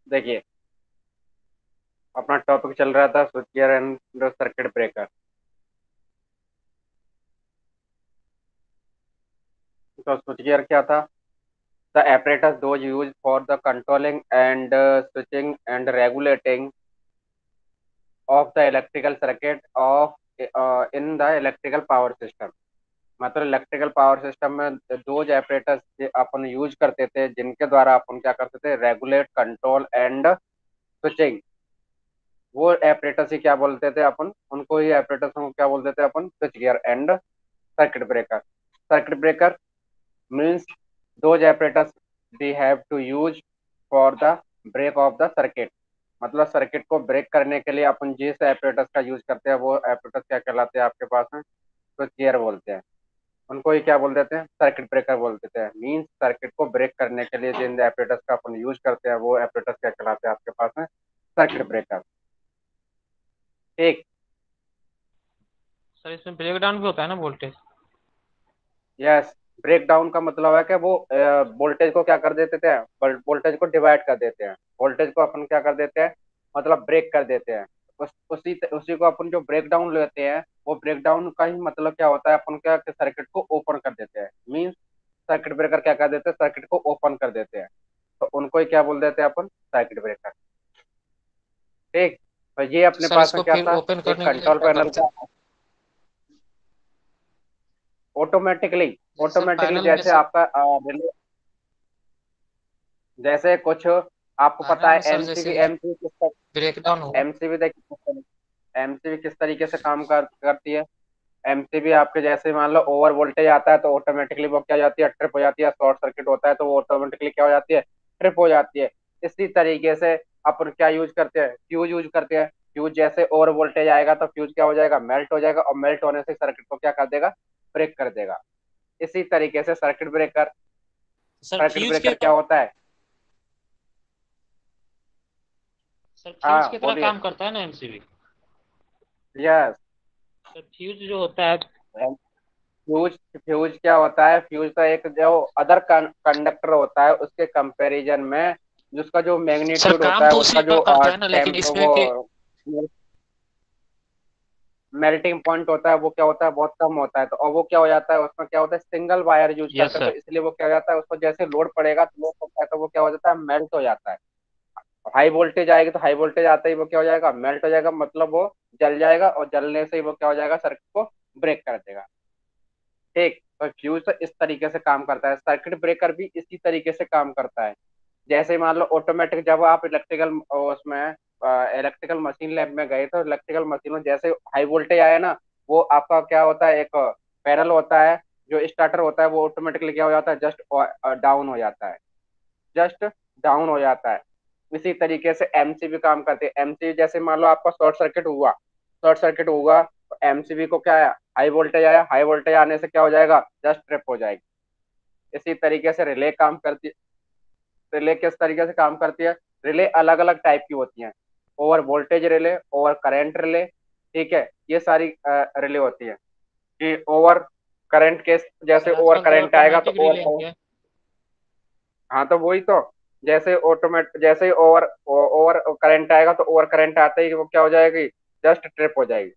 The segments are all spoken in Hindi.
देखिए, अपना टॉपिक चल रहा था switch gear and circuit breaker. तो स्विच गियर क्या था? The apparatus those used for the controlling and switching and regulating of the electrical circuit of in the electrical power system। मतलब इलेक्ट्रिकल पावर सिस्टम में दो apparatus अपन यूज करते थे, जिनके द्वारा अपन क्या करते थे, रेगुलेट, कंट्रोल एंड स्विचिंग। वो apparatus ही क्या बोलते थे अपन, उनको ही apparatus को क्या बोलते थे अपन, switch gear and circuit breaker. Circuit breaker means those apparatus we have to use for the break of the circuit। मतलब सर्किट को ब्रेक करने के लिए अपन जिस apparatus का यूज करते हैं वो apparatus क्या कहलाते हैं आपके पास में, तो गियर बोलते हैं। उनको ही क्या बोल देते हैं, सर्किट ब्रेकर बोल देते हैं। मीन्स सर्किट को ब्रेक करने के लिए जिन apparatus का अपन यूज करते हैं वो apparatus क्या कहलाते हैं आपके पास में, सर्किट ब्रेकर। ठीक। सर इसमें ब्रेक डाउन भी होता है ना वोल्टेज? यस, ब्रेक डाउन का मतलब है कि वो वोल्टेज को क्या कर देते थे, वोल्टेज को डिवाइड कर देते हैं। वोल्टेज को अपन क्या कर देते हैं, मतलब ब्रेक कर देते हैं। उसी को अपन जो ब्रेक डाउन लेते हैं, वो ब्रेक डाउन का ही मतलब क्या होता है, अपन क्या सर्किट को ओपन कर देते हैं। मीन्स सर्किट ब्रेकर क्या कर देते हैं, सर्किट को ओपन कर देते हैं। तो उनको ही क्या बोल देते हैं अपन, सर्किट ब्रेकर। ठीक। तो ये तो अपने सर पास में इसको क्या फिर था, ओपन एक करने के लिए कंट्रोल क्या पैनल करते था। हैं? ऑटोमेटिकली, जैसे सर ऑटोमेटिकली पैनल में जैसे से आपका जैसे कुछ आपको पता पैनल है में सर एमसीबी, जैसे एमसीबी किस, ब्रेक डाउन हुआ। एमसीबी देखिए, एमसीबी किस तरीके से काम करती है। एमसीबी आपके जैसे मान लो ओवर वोल्टेज आता है तो ऑटोमेटिकली वो क्या हो जाती है, ट्रिप हो जाती है। शॉर्ट सर्किट होता है तो वो ऑटोमेटिकली क्या हो जाती है, ट्रिप हो जाती है। इसी तरीके से अपन क्या यूज करते हैं, फ्यूज यूज करते हैं। फ्यूज जैसे ओवर वोल्टेज आएगा तो फ्यूज क्या हो जाएगा, मेल्ट हो जाएगा, और मेल्ट होने से सर्किट को क्या कर देगा, ब्रेक कर देगा। इसी तरीके से circuit breaker, sir circuit fuse breaker के क्या होता है। सर फ्यूज हाँ की तरह बोलिए। काम करता है ना एमसीबी? यस। सर फ्यूज जो होता है। फ्यूज, फ्यूज क्या होता है, फ्यूज का एक जो अदर कंडक्टर होता है उसके कंपैरिजन में, जिसका जो सर मैग्नीट्यूड होता काम है, तो उसका उसी का जो करता है ना, लेकिन टेम्प इसमें वो कि मेल्टिंग पॉइंट होता है, वो क्या होता है, बहुत कम होता है। तो और वो क्या हो जाता है, उसमें क्या होता है, सिंगल वायर यूज यस करते हैं, तो सर। इसलिए वो क्या हो जाता है, उसको जैसे लोड पड़ेगा तो लोड पड़ता है तो वो क्या हो जाता है, मेल्ट हो जाता है। हाई वोल्टेज आएगी तो हाई वोल्टेज आते ही वो क्या हो जाएगा, मेल्ट हो जाएगा, मतलब वो जल जाएगा, और जलने से ही वो क्या हो जाएगा, सर्किट को ब्रेक कर देगा। ठीक। तो फ्यूज तो इस तरीके से काम करता है, सर्किट ब्रेकर भी इसी तरीके से काम करता है। जैसे मान लो ऑटोमेटिक, जब आप इलेक्ट्रिकल उसमें इलेक्ट्रिकल मशीन लैब में गए तो इलेक्ट्रिकल मशीन में जैसे हाई वोल्टेज आया ना, वो आपका क्या होता है, एक पैनल होता है जो स्टार्टर होता है, वो ऑटोमेटिकली क्या हो जाता है, जस्ट डाउन हो जाता है, जस्ट डाउन हो जाता है। इसी तरीके से एमसीबी काम करते हैं। एमसीबी जैसे मान लो आपका शॉर्ट सर्किट हुआ, शॉर्ट सर्किट होगा तो एमसीबी को क्या आया, हाई वोल्टेज आया, हाई वोल्टेज आने से क्या हो जाएगा, जस्ट ट्रिप हो जाएगी। इसी तरीके से रिले काम करती, रिले किस तरीके से काम करती है, रिले अलग अलग टाइप की होती हैं। Over voltage relay, over current relay. ठीक है, ये सारी रिले होती है कि ओवर करंट के, सर जैसे ओवर आजकल तो करंट आएगा तो ऑटोमेटिक ओवर, रिले आ गया। हाँ तो वही तो, जैसे ऑटोमेट जैसे ही ओवर ओवर करंट आएगा तो ओवर करंट आते ही वो क्या हो जाएगी, जस्ट ट्रिप हो जाएगी।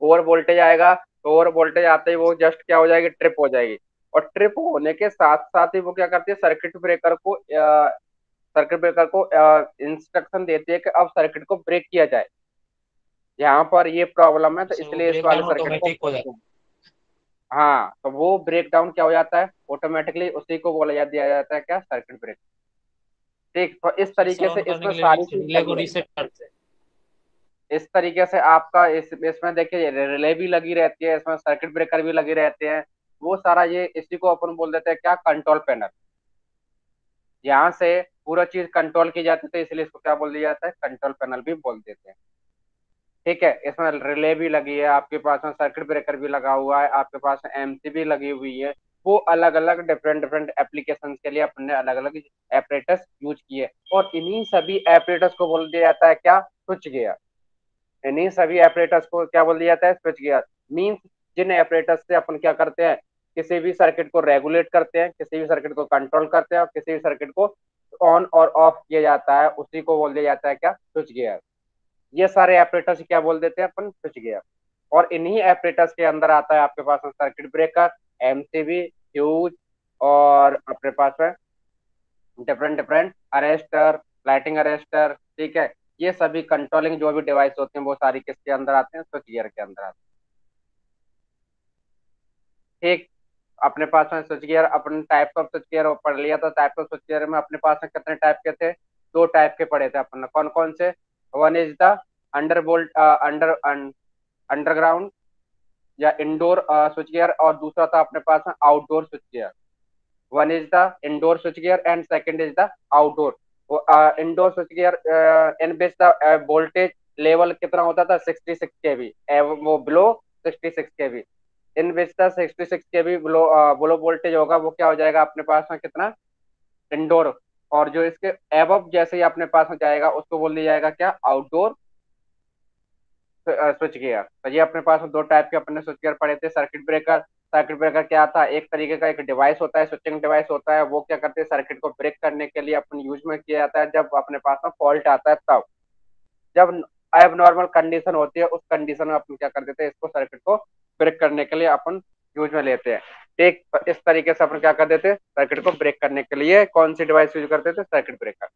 ओवर वोल्टेज आएगा तो ओवर वोल्टेज आते ही वो जस्ट क्या हो जाएगी, ट्रिप हो जाएगी। और ट्रिप होने के साथ साथ ही वो क्या करती है, सर्किट ब्रेकर को इंस्ट्रक्शन देती है कि अब सर्किट को ब्रेक किया जाए। यहाँ पर ये प्रॉब्लम है तो तो सर वो इसलिए इस ब्रेक वाले डाउन सर्किट को, ऑटोमेटिक हो जाता हाँ तो वो ब्रेक डाउन क्या हो जाता है ऑटोमेटिकली, उसी को बोला दिया जाता है क्या, सर्किट ब्रेक। ठीक। तो इस है। सर तरीके से ऑन करने इसमें के लिए सारी चीज रिले को लगी रहती रीसेट है। करते हैं। इस तरीके से आपका इसमें देखिए रिले भी लगी रहती है, इसमें सर्किट ब्रेकर भी लगे रहते हैं। वो सारा ये, इसी को अपन बोल देते हैं क्या, कंट्रोल पैनल। यहाँ से पूरा चीज कंट्रोल की जाती है तो इसलिए इसको क्या बोल दिया जाता है, कंट्रोल पैनल भी बोल देते हैं। ठीक है, इसमें रिले भी लगी है आपके पास में, सर्किट ब्रेकर भी लगा हुआ है आपके पास में, एमसी भी लगी हुई है। वो अलग अलग डिफरेंट डिफरेंट एप्लीकेशन के लिए अपने अलग अलग एपरेटस यूज किए, और इन्हीं सभी एपरेटस को बोल दिया जाता है क्या, स्विच गियर। इन्हीं सभी एपरेटर्स को क्या बोल दिया जाता है, स्विच गियर। मीन्स जिन एपरेटर्स से अपन क्या करते हैं, किसी भी सर्किट को रेगुलेट करते हैं, किसी भी सर्किट को कंट्रोल करते हैं, और किसी भी सर्किट को ऑन और ऑफ किया जाता है उसी को बोल दिया जाता है क्या, स्विच गियर। ये सारे ऑपरेटर्स क्या बोल देते हैं अपन, स्विच गियर। और इन्हीं ऑपरेटर्स के अंदर आता है आपके पास सर्किट ब्रेकर, एमसीबी, फ्यूज, और अपने पास है different different arrester, lighting arrester, ठीक है। ये सभी कंट्रोलिंग जो भी डिवाइस होते हैं वो सारी किसके अंदर आते हैं, स्विच गियर के अंदर आते हैं, ठीक। अपने पास में स्विच गियर, अपन टाइप ऑफ स्विच गियर पढ़ लिया। तो टाइप ऑफ स्विच गियर में अपने पास में कितने टाइप के थे, दो टाइप के पढ़े थे अपन ने, कौन कौन से। One is the under bolt underground या इंडोर स्विच गियर, और दूसरा था अपने पास में outdoor switch gear. One is the indoor switch gear and second is the outdoor. Indoor switch gear in which the voltage level कितना होता था, 66 केवी, वो below 66 KV. In which the 66 KV below below voltage होगा, वो क्या हो जाएगा अपने पास में कितना, इंडोर। और जो इसके एबव जैसे ही अपने पास में जाएगा उसको बोल दिया जाएगा क्या, आउटडोर स्विच गियर। तो ये अपने पास दो टाइप के अपने स्विच गियर पड़े थे। सर्किट ब्रेकर, सर्किट ब्रेकर क्या आता है, एक तरीके का एक डिवाइस होता है, स्विचिंग डिवाइस होता है। वो क्या करते हैं, सर्किट को ब्रेक करने के लिए अपन यूज में किया जाता है जब अपने पास में फॉल्ट आता है तब। जब एब नॉर्मल कंडीशन होती है उस कंडीशन में अपन क्या कर देते हैं, इसको सर्किट को ब्रेक करने के लिए अपन यूज में लेते हैं, ठीक। इस तरीके से अपन क्या कर देते हैं, सर्किट को ब्रेक करने के लिए कौन सी डिवाइस यूज करते थे, सर्किट ब्रेकर।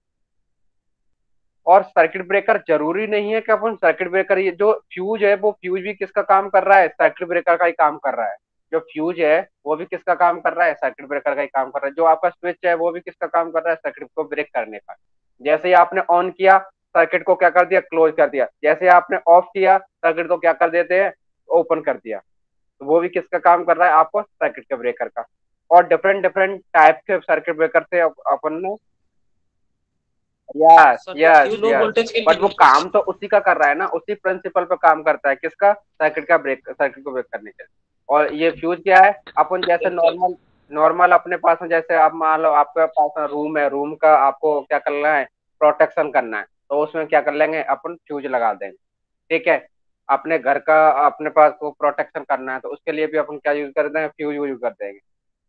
और सर्किट ब्रेकर जरूरी नहीं है कि अपन सर्किट ब्रेकर, ये जो फ्यूज है वो फ्यूज भी किसका काम कर रहा है, सर्किट ब्रेकर का ही काम कर रहा है। जो फ्यूज है वो भी किसका काम कर रहा है, सर्किट ब्रेकर का ही काम कर रहा है। जो आपका स्विच है वो भी किसका काम कर रहा है, सर्किट को ब्रेक करने का। जैसे ही आपने ऑन किया सर्किट को क्या कर दिया, क्लोज कर दिया। जैसे आपने ऑफ किया सर्किट को क्या कर देते हैं, ओपन कर दिया। तो वो भी किसका काम कर रहा है, आपको सर्किट के ब्रेकर का। और डिफरेंट डिफरेंट टाइप के सर्किट ब्रेकर थे अपन ने। यस सर तो यस फ्यूज लो यस। वोल्टेज के बट वो लिए। काम तो उसी का कर रहा है ना, उसी प्रिंसिपल पे काम करता है, किसका, सर्किट का ब्रेक, सर्किट को ब्रेक करने के लिए। और ये फ्यूज क्या है, अपन जैसे अच्छा। नॉर्मल नॉर्मल अपने पास में, जैसे आप मान लो आपके पास में रूम है, रूम का आपको क्या करना है, प्रोटेक्शन करना है, तो उसमें क्या कर लेंगे अपन, फ्यूज लगा देंगे, ठीक है। अपने घर का अपने पास को प्रोटेक्शन करना है तो उसके लिए भी अपन क्या यूज करते हैं, फ्यूज यूज कर देंगे।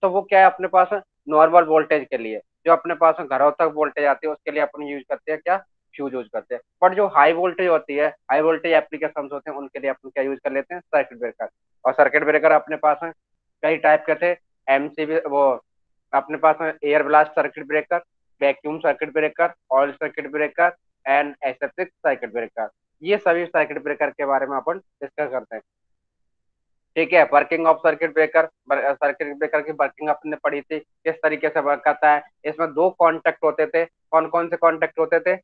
तो वो क्या है अपने पास में, नॉर्मल वोल्टेज के लिए जो अपने पास में घरों तक वोल्टेज आती है उसके लिए अपन यूज करते हैं क्या, फ्यूज यूज करते हैं। बट जो हाई वोल्टेज होती है, हाई वोल्टेज एप्लीकेशन होते हैं, उनके लिए अपन क्या यूज कर लेते हैं, सर्किट ब्रेकर। और सर्किट ब्रेकर अपने पास में कई टाइप के थे। एमसीबी, वो अपने पास में air blast circuit breaker, vacuum circuit breaker, oil circuit breaker and aseptic circuit breaker. ये सभी सर्किट ब्रेकर के बारे में अपन डिस्कस करते हैं, ठीक है। Working of circuit breaker, circuit breaker की वर्किंग अपने पढ़ी थी, किस तरीके से वर्क करता है। इसमें दो कॉन्टेक्ट होते थे, कौन कौन से कॉन्टेक्ट होते थे,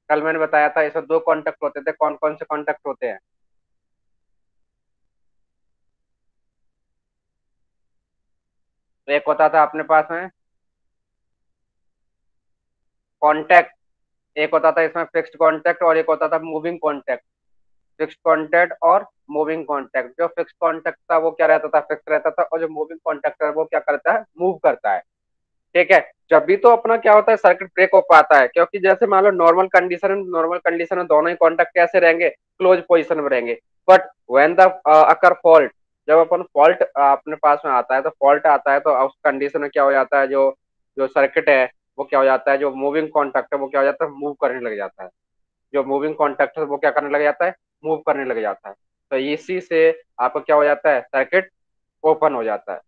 कल मैंने बताया था इसमें दो कॉन्टेक्ट होते थे, कौन कौन से कॉन्टेक्ट होते हैं। तो एक होता था अपने पास में कॉन्टेक्ट, एक होता था इसमें फिक्स्ड कॉन्टेक्ट, और एक होता था मूविंग कॉन्टेक्ट। फिक्स्ड कॉन्टेक्ट और मूविंग कॉन्टेक्ट। जो फिक्स्ड कॉन्टेक्ट था वो क्या रहता था, फिक्स रहता था, और जो मूविंग कॉन्टेक्ट है वो क्या करता है, मूव करता है, ठीक है। जब भी तो अपना क्या होता है, सर्किट ब्रेक हो पाता है, क्योंकि जैसे मान लो नॉर्मल कंडीशन में दोनों ही कॉन्टेक्ट कैसे रहेंगे, क्लोज पोजीशन में रहेंगे। But when the occur fault, जब अपन फॉल्ट अपने पास में आता है, तो फॉल्ट आता है तो उस कंडीशन में क्या हो जाता है, जो जो सर्किट है वो क्या हो जाता है, जो मूविंग कॉन्टेक्ट है वो क्या हो जाता है, मूव करने लग जाता है। जो मूविंग कॉन्टेक्ट है वो क्या करने लग जाता है, मूव करने लग जाता है। तो इसी से आपको क्या हो जाता है, सर्किट ओपन हो जाता है।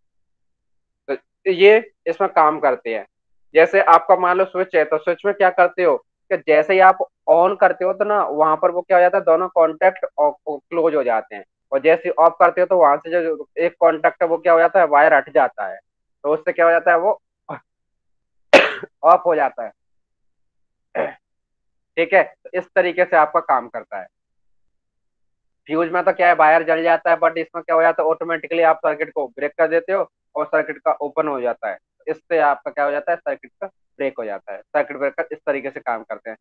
तो ये इसमें काम करते हैं। जैसे आपका मान लो स्विच है, तो स्विच में क्या करते हो कि जैसे ही आप ऑन करते हो तो ना वहां पर वो क्या हो जाता है, दोनों कॉन्टेक्ट क्लोज हो जाते हैं। और जैसे ही ऑफ करते हो तो वहां से जो एक कॉन्टेक्ट है वो क्या हो जाता है, वायर हट जाता है, तो उससे क्या हो जाता है, वो ऑफ हो जाता है, ठीक है। तो इस तरीके से आपका काम करता है। फ्यूज में तो क्या है, वायर जल जाता है, बट इसमें क्या हो जाता है, ऑटोमेटिकली आप सर्किट को ब्रेक कर देते हो और सर्किट का ओपन हो जाता है। इससे आपका क्या हो जाता है, सर्किट का ब्रेक हो जाता है। सर्किट ब्रेकर इस तरीके से काम करते हैं,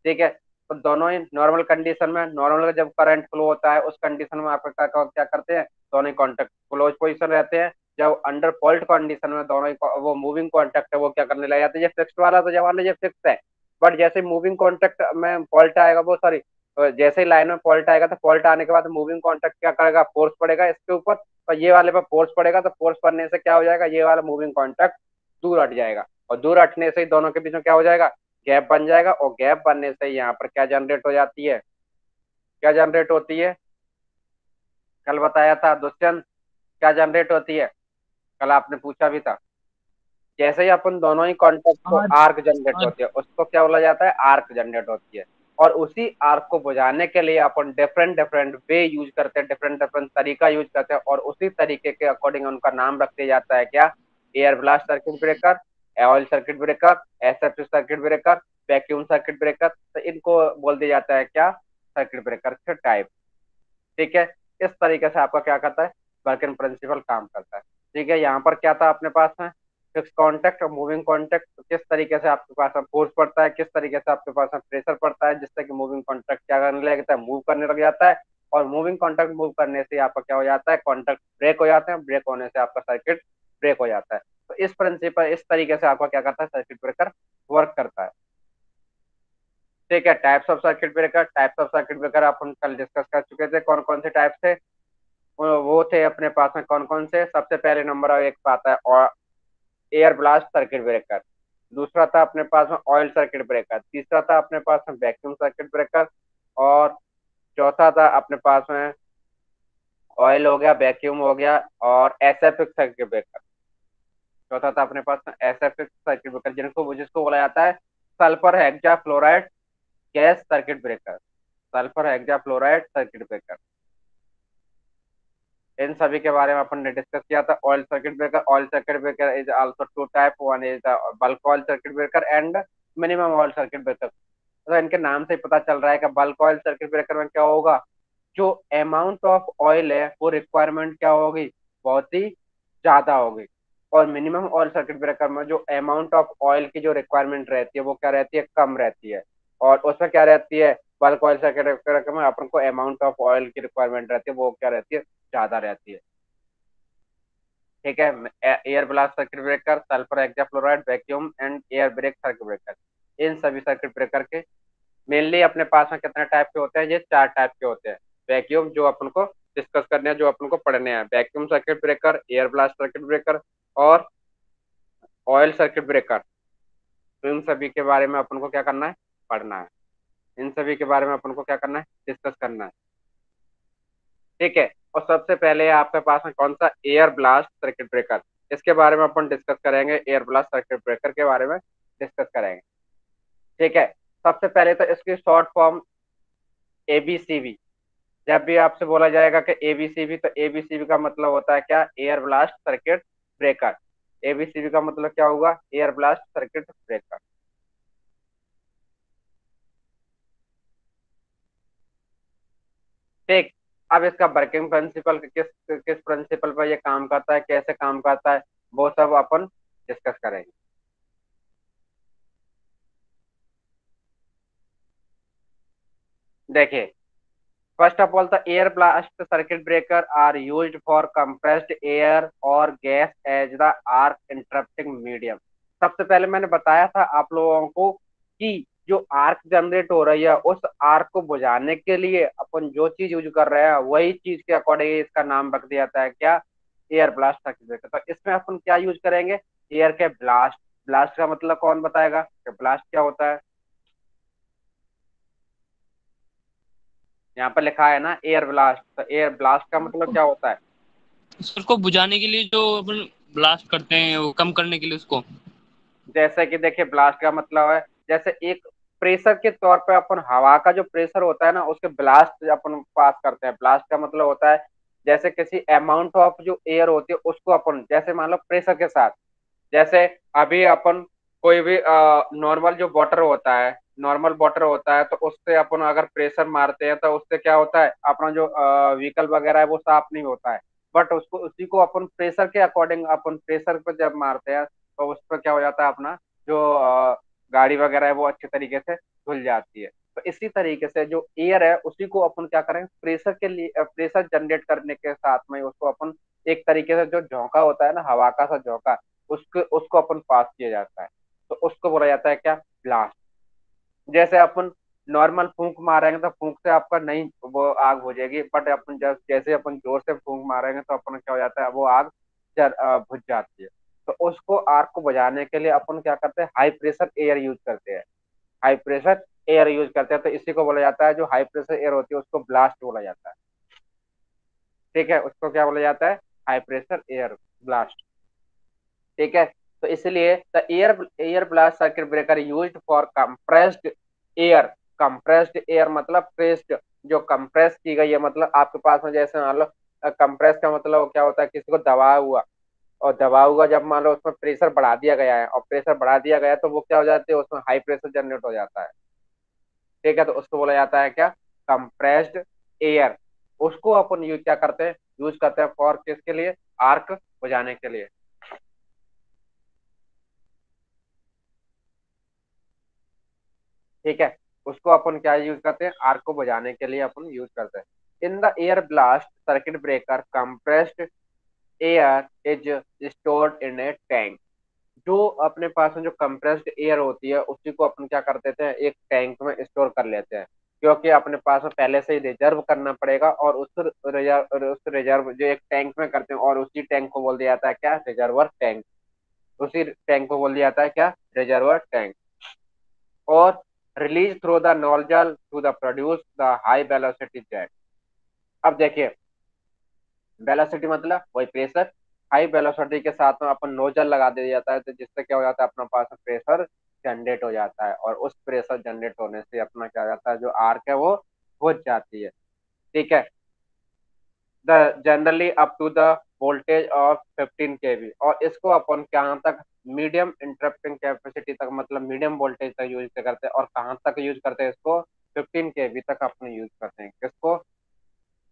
ठीक है। तो दोनों ही नॉर्मल कंडीशन में, नॉर्मल जब करंट फ्लो होता है उस कंडीशन में आपका क्या करते हैं, दोनों ही कॉन्टेक्ट क्लोज पोजिशन रहते हैं। जब अंडर फॉल्ट कंडीशन में दोनों ही वो मूविंग कॉन्टेक्ट है वो क्या करने लग जाते हैं, ये फिक्स्ड वाला तो जवान ये फिक्स है। बट जैसे मूविंग कॉन्टेक्ट में फॉल्ट आएगा, वो सॉरी, तो जैसे ही लाइन में फॉल्ट आएगा तो फॉल्ट आने के बाद मूविंग कॉन्टेक्ट क्या करेगा, फोर्स पड़ेगा इसके ऊपर, और ये वाले पर फोर्स पड़ेगा, तो फोर्स पड़ने से क्या हो जाएगा, ये वाला मूविंग कॉन्टेक्ट दूर हट जाएगा। और दूर हटने से ही दोनों के बीच में क्या हो जाएगा, गैप बन जाएगा, और गैप बनने से यहाँ पर क्या जनरेट हो जाती है, क्या जनरेट होती है, कल बताया था दुष्यंत, क्या जनरेट होती है, कल आपने पूछा भी था। जैसे ही अपन दोनों ही कॉन्टेक्ट को और आर्क जनरेट और होती है, उसको क्या बोला जाता है, आर्क जनरेट होती है। और उसी आर्क को बुझाने के लिए अपन डिफरेंट डिफरेंट वे यूज करते हैं, डिफरेंट डिफरेंट तरीका यूज करते हैं, और उसी तरीके के अकॉर्डिंग उनका नाम रख दिया जाता है क्या, air blast circuit breaker, oil circuit breaker, SFC circuit breaker, vacuum circuit breaker. तो इनको बोल दिया जाता है क्या, सर्किट ब्रेकर के टाइप। ठीक है, इस तरीके से आपका क्या करता है, वर्किंग प्रिंसिपल काम करता है। ठीक है, यहाँ पर क्या था अपने पास में, फिक्स कांटेक्ट और मूविंग कांटेक्ट, किस तरीके से आपके पास में फोर्स पड़ता है, किस तरीके से आपके पास में प्रेशर पड़ता है, जिससे कि मूविंग कांटेक्ट क्या करने लगता है, मूव करने लग जाता है। और मूविंग कांटेक्ट मूव करने से आपका क्या हो जाता है, कांटेक्ट ब्रेक हो जाते हैं, ब्रेक होने से आपका सर्किट ब्रेक हो जाता है। तो इस प्रिंसिपल, इस तरीके से आपका क्या करता है, सर्किट ब्रेकर वर्क करता है। ठीक है, types of circuit breaker, types of circuit breaker अपन कल डिस्कस कर चुके थे, कौन कौन से टाइप थे। वो थे अपने पास में कौन कौन से, सबसे पहले नंबर एक पे आता है और एयर ब्लास्ट सर्किट ब्रेकर, दूसरा था अपने पास में ऑयल सर्किट ब्रेकर, तीसरा था अपने पास में वैक्यूम सर्किट ब्रेकर, और चौथा था अपने पास में ऑयल हो गया, वैक्यूम हो गया, और एसएफएक्स सर्किट ब्रेकर। चौथा था अपने पास में एसएफएक्स सर्किट ब्रेकर, जिनको जिसको बोला जाता है sulphur hexa fluoride gas circuit breaker, sulphur hexa fluoride circuit breaker. इन सभी के बारे में अपन ने डिस्कस किया था। Oil circuit breaker, oil circuit breaker is also two type, one is the bulk oil circuit breaker and minimum oil circuit breaker. तो इनके नाम से ही पता चल रहा है कि बल्क ऑयल सर्किट ब्रेकर में क्या होगा, जो अमाउंट ऑफ ऑयल है वो रिक्वायरमेंट क्या होगी, बहुत ही ज्यादा होगी। और मिनिमम ऑयल सर्किट ब्रेकर में जो अमाउंट ऑफ ऑयल की जो रिक्वायरमेंट रहती है वो क्या रहती है, कम रहती है। और उसमें क्या रहती है, बल्क ऑयल सर्किट ब्रेकर में अपन को अमाउंट ऑफ ऑयल की रिक्वायरमेंट रहती है, वो क्या रहती है, ज्यादा रहती है। ठीक है, air blast circuit breaker, sulphur hexafluoride, vacuum and air break circuit breaker. इन सभी सर्किट ब्रेकर के मेनली अपने पास में कितने टाइप के होते हैं, ये चार टाइप के होते हैं। वैक्यूम जो अपन को डिस्कस करने हैं, जो अपन को पढ़ने हैं, vacuum circuit breaker, air blast circuit breaker, और ऑयल सर्किट ब्रेकर। तो इन सभी के बारे में अपन को क्या करना है, पढ़ना है। इन सभी के बारे में अपन को क्या करना है, डिस्कस करना है। ठीक है, और सबसे पहले आपके पास में कौन सा, एयर ब्लास्ट सर्किट ब्रेकर। इसके बारे में अपन डिस्कस करेंगे, एयर ब्लास्ट सर्किट ब्रेकर के बारे में डिस्कस करेंगे। ठीक है, सबसे पहले तो इसकी शॉर्ट फॉर्म एबीसीबी। जब भी आपसे बोला जाएगा कि एबीसीबी, तो एबीसीबी का मतलब होता है क्या, एयर ब्लास्ट सर्किट ब्रेकर। एबीसीबी का मतलब क्या होगा, एयर ब्लास्ट सर्किट ब्रेकर। ठीक, अब इसका वर्किंग प्रिंसिपल किस किस प्रिंसिपल पर ये काम करता है, कैसे काम करता है, वो सब अपन डिस्कस करेंगे। देखिए, first of all the air blast circuit breaker are used for compressed air और gas as the arc interrupting medium. सबसे पहले मैंने बताया था आप लोगों को कि जो आर्क जनरेट हो रही है, उस आर्क को बुझाने के लिए अपन जो चीज यूज कर रहे हैं वही चीज के अकॉर्डिंग इसका नाम रख दिया जाता है क्या, एयर ब्लास्ट सर्किट ब्रेकर। तो इसमें अपन क्या यूज करेंगे, एयर के ब्लास्ट। ब्लास्ट का मतलब कौन बताएगा कि ब्लास्ट क्या होता है, यहाँ पर लिखा है ना एयर ब्लास्ट, तो एयर ब्लास्ट का मतलब क्या होता है। उसको बुझाने के लिए जो अपन ब्लास्ट करते हैं वो कम करने के लिए उसको। जैसे कि देखिए, ब्लास्ट का मतलब है जैसे एक प्रेशर के तौर पे अपन हवा का जो प्रेशर होता है ना, उसके ब्लास्ट अपन पास करते हैं। ब्लास्ट का मतलब होता है जैसे किसी अमाउंट ऑफ जो एयर होती है उसको अपन, जैसे मान लो प्रेशर के साथ, जैसे अभी अपन कोई भी नॉर्मल जो वाटर होता है, नॉर्मल वाटर होता है, तो उससे अपन अगर प्रेशर मारते हैं तो उससे क्या होता है, अपना जो व्हीकल वगैरह है वो साफ नहीं होता है। बट उसको, उसी को अपन प्रेशर के अकॉर्डिंग अपन प्रेशर पर जब मारते हैं तो उस पर क्या हो जाता है, अपना जो गाड़ी वगैरह है वो अच्छे तरीके से धुल जाती है। तो इसी तरीके से जो एयर है उसी को अपन क्या करें, प्रेशर के लिए प्रेशर जनरेट करने के साथ में उसको अपन एक तरीके से जो झोंका होता है ना, हवा का सा झोंका, उसको उसको अपन पास किया जाता है, तो उसको बोला जाता है क्या, ब्लास्ट। जैसे अपन नॉर्मल फूंक मारेंगे तो फूंक से आपका नहीं वो आग हो जाएगी, बट अपन जब जैसे अपन जोर से फूंक मारेंगे तो अपन क्या हो जाता है, वो आग बुझ जाती है। तो उसको आर्क को बुझाने के लिए अपन क्या करते हैं, हाई प्रेशर एयर यूज करते हैं। हाई प्रेशर एयर यूज करते हैं, तो इसी को बोला जाता है, जो हाई प्रेशर एयर होती है उसको ब्लास्ट बोला जाता है। ठीक है, उसको क्या बोला जाता है, हाई प्रेशर एयर ब्लास्ट। ठीक है, तो इसलिए the air air blast circuit breaker used for compressed air. Compressed air मतलब प्रेस्ड, जो कंप्रेस की गई है, मतलब आपके पास में जैसे मान लो, कंप्रेस का मतलब क्या होता है, किसी को दबाया हुआ, और दबाया हुआ जब मान लो उसमें प्रेशर बढ़ा दिया गया है, और प्रेशर बढ़ा दिया गया है, तो वो क्या हो जाती है, उसमें हाई प्रेशर जनरेट हो जाता है। ठीक है, तो उसको बोला जाता है क्या, कंप्रेस्ड एयर। उसको अपन यूज क्या करते हैं, यूज करते हैं फॉर किसके लिए, आर्क बुझाने के लिए। ठीक है, उसको अपन क्या यूज करते हैं, आर्क को बुझाने के लिए अपन यूज करते हैं। In the air blast circuit breaker compressed air is stored in A tank. जो अपने पास में जो कंप्रेस्ड एयर होती है उसी को अपन क्या कर देते हैं, एक टैंक में स्टोर कर लेते हैं। क्योंकि अपने पास में पहले से ही रिजर्व करना पड़ेगा, और उस रिजर्व जो एक टैंक में करते हैं, और उसी टैंक को बोल दिया जाता है क्या, रिजर्वर टैंक। उसी टैंक को बोल दिया जाता है क्या, रिजर्वर टैंक। और release through the nozzle to the produce the high velocity jet. अब देखिए, वेलोसिटी मतलब वही प्रेशर, हाई वेलोसिटी के साथ में अपन नोजल लगा दिया जाता है, तो जिससे क्या हो जाता है, अपना पास प्रेशर जनरेट हो जाता है, और उस प्रेशर जनरेट होने से अपना क्या हो जाता है, जो आर्क है वो बुझ जाती है। ठीक है, the generally up to the voltage of 15 kV, और इसको अपन कहाँ तक, मीडियम इंटरप्टिंग कैपेसिटी तक, मतलब मीडियम वोल्टेज तक यूज करते हैं, और कहाँ तक यूज करते हैं इसको, 15 kV तक अपने यूज करते हैं, किसको,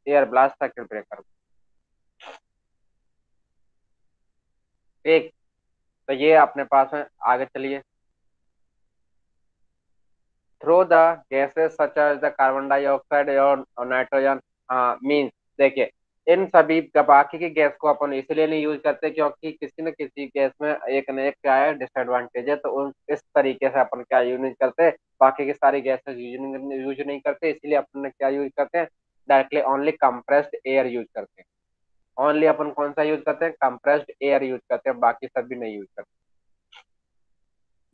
एयर ब्लास्ट सर्किट ब्रेकर। ठीक, तो ये अपने पास है, आगे चलिए। Through the gases such as the carbon dioxide और नाइट्रोजन, मीन्स, देखिए, इन सभी बाकी की गैस को अपन इसलिए नहीं यूज करते क्योंकि किसी न किसी गैस में एक न एक क्या है, डिसएडवांटेज है, तो उन इस तरीके से अपन क्या यूज नहीं करते, बाकी की सारी गैसेस यूज नहीं करते, इसलिए अपन क्या यूज करते हैं, directly only compressed air use करते हैं। ओनली अपन कौन सा यूज करते हैं, कंप्रेस्ड एयर यूज करते हैं, बाकी सभी नहीं यूज करते।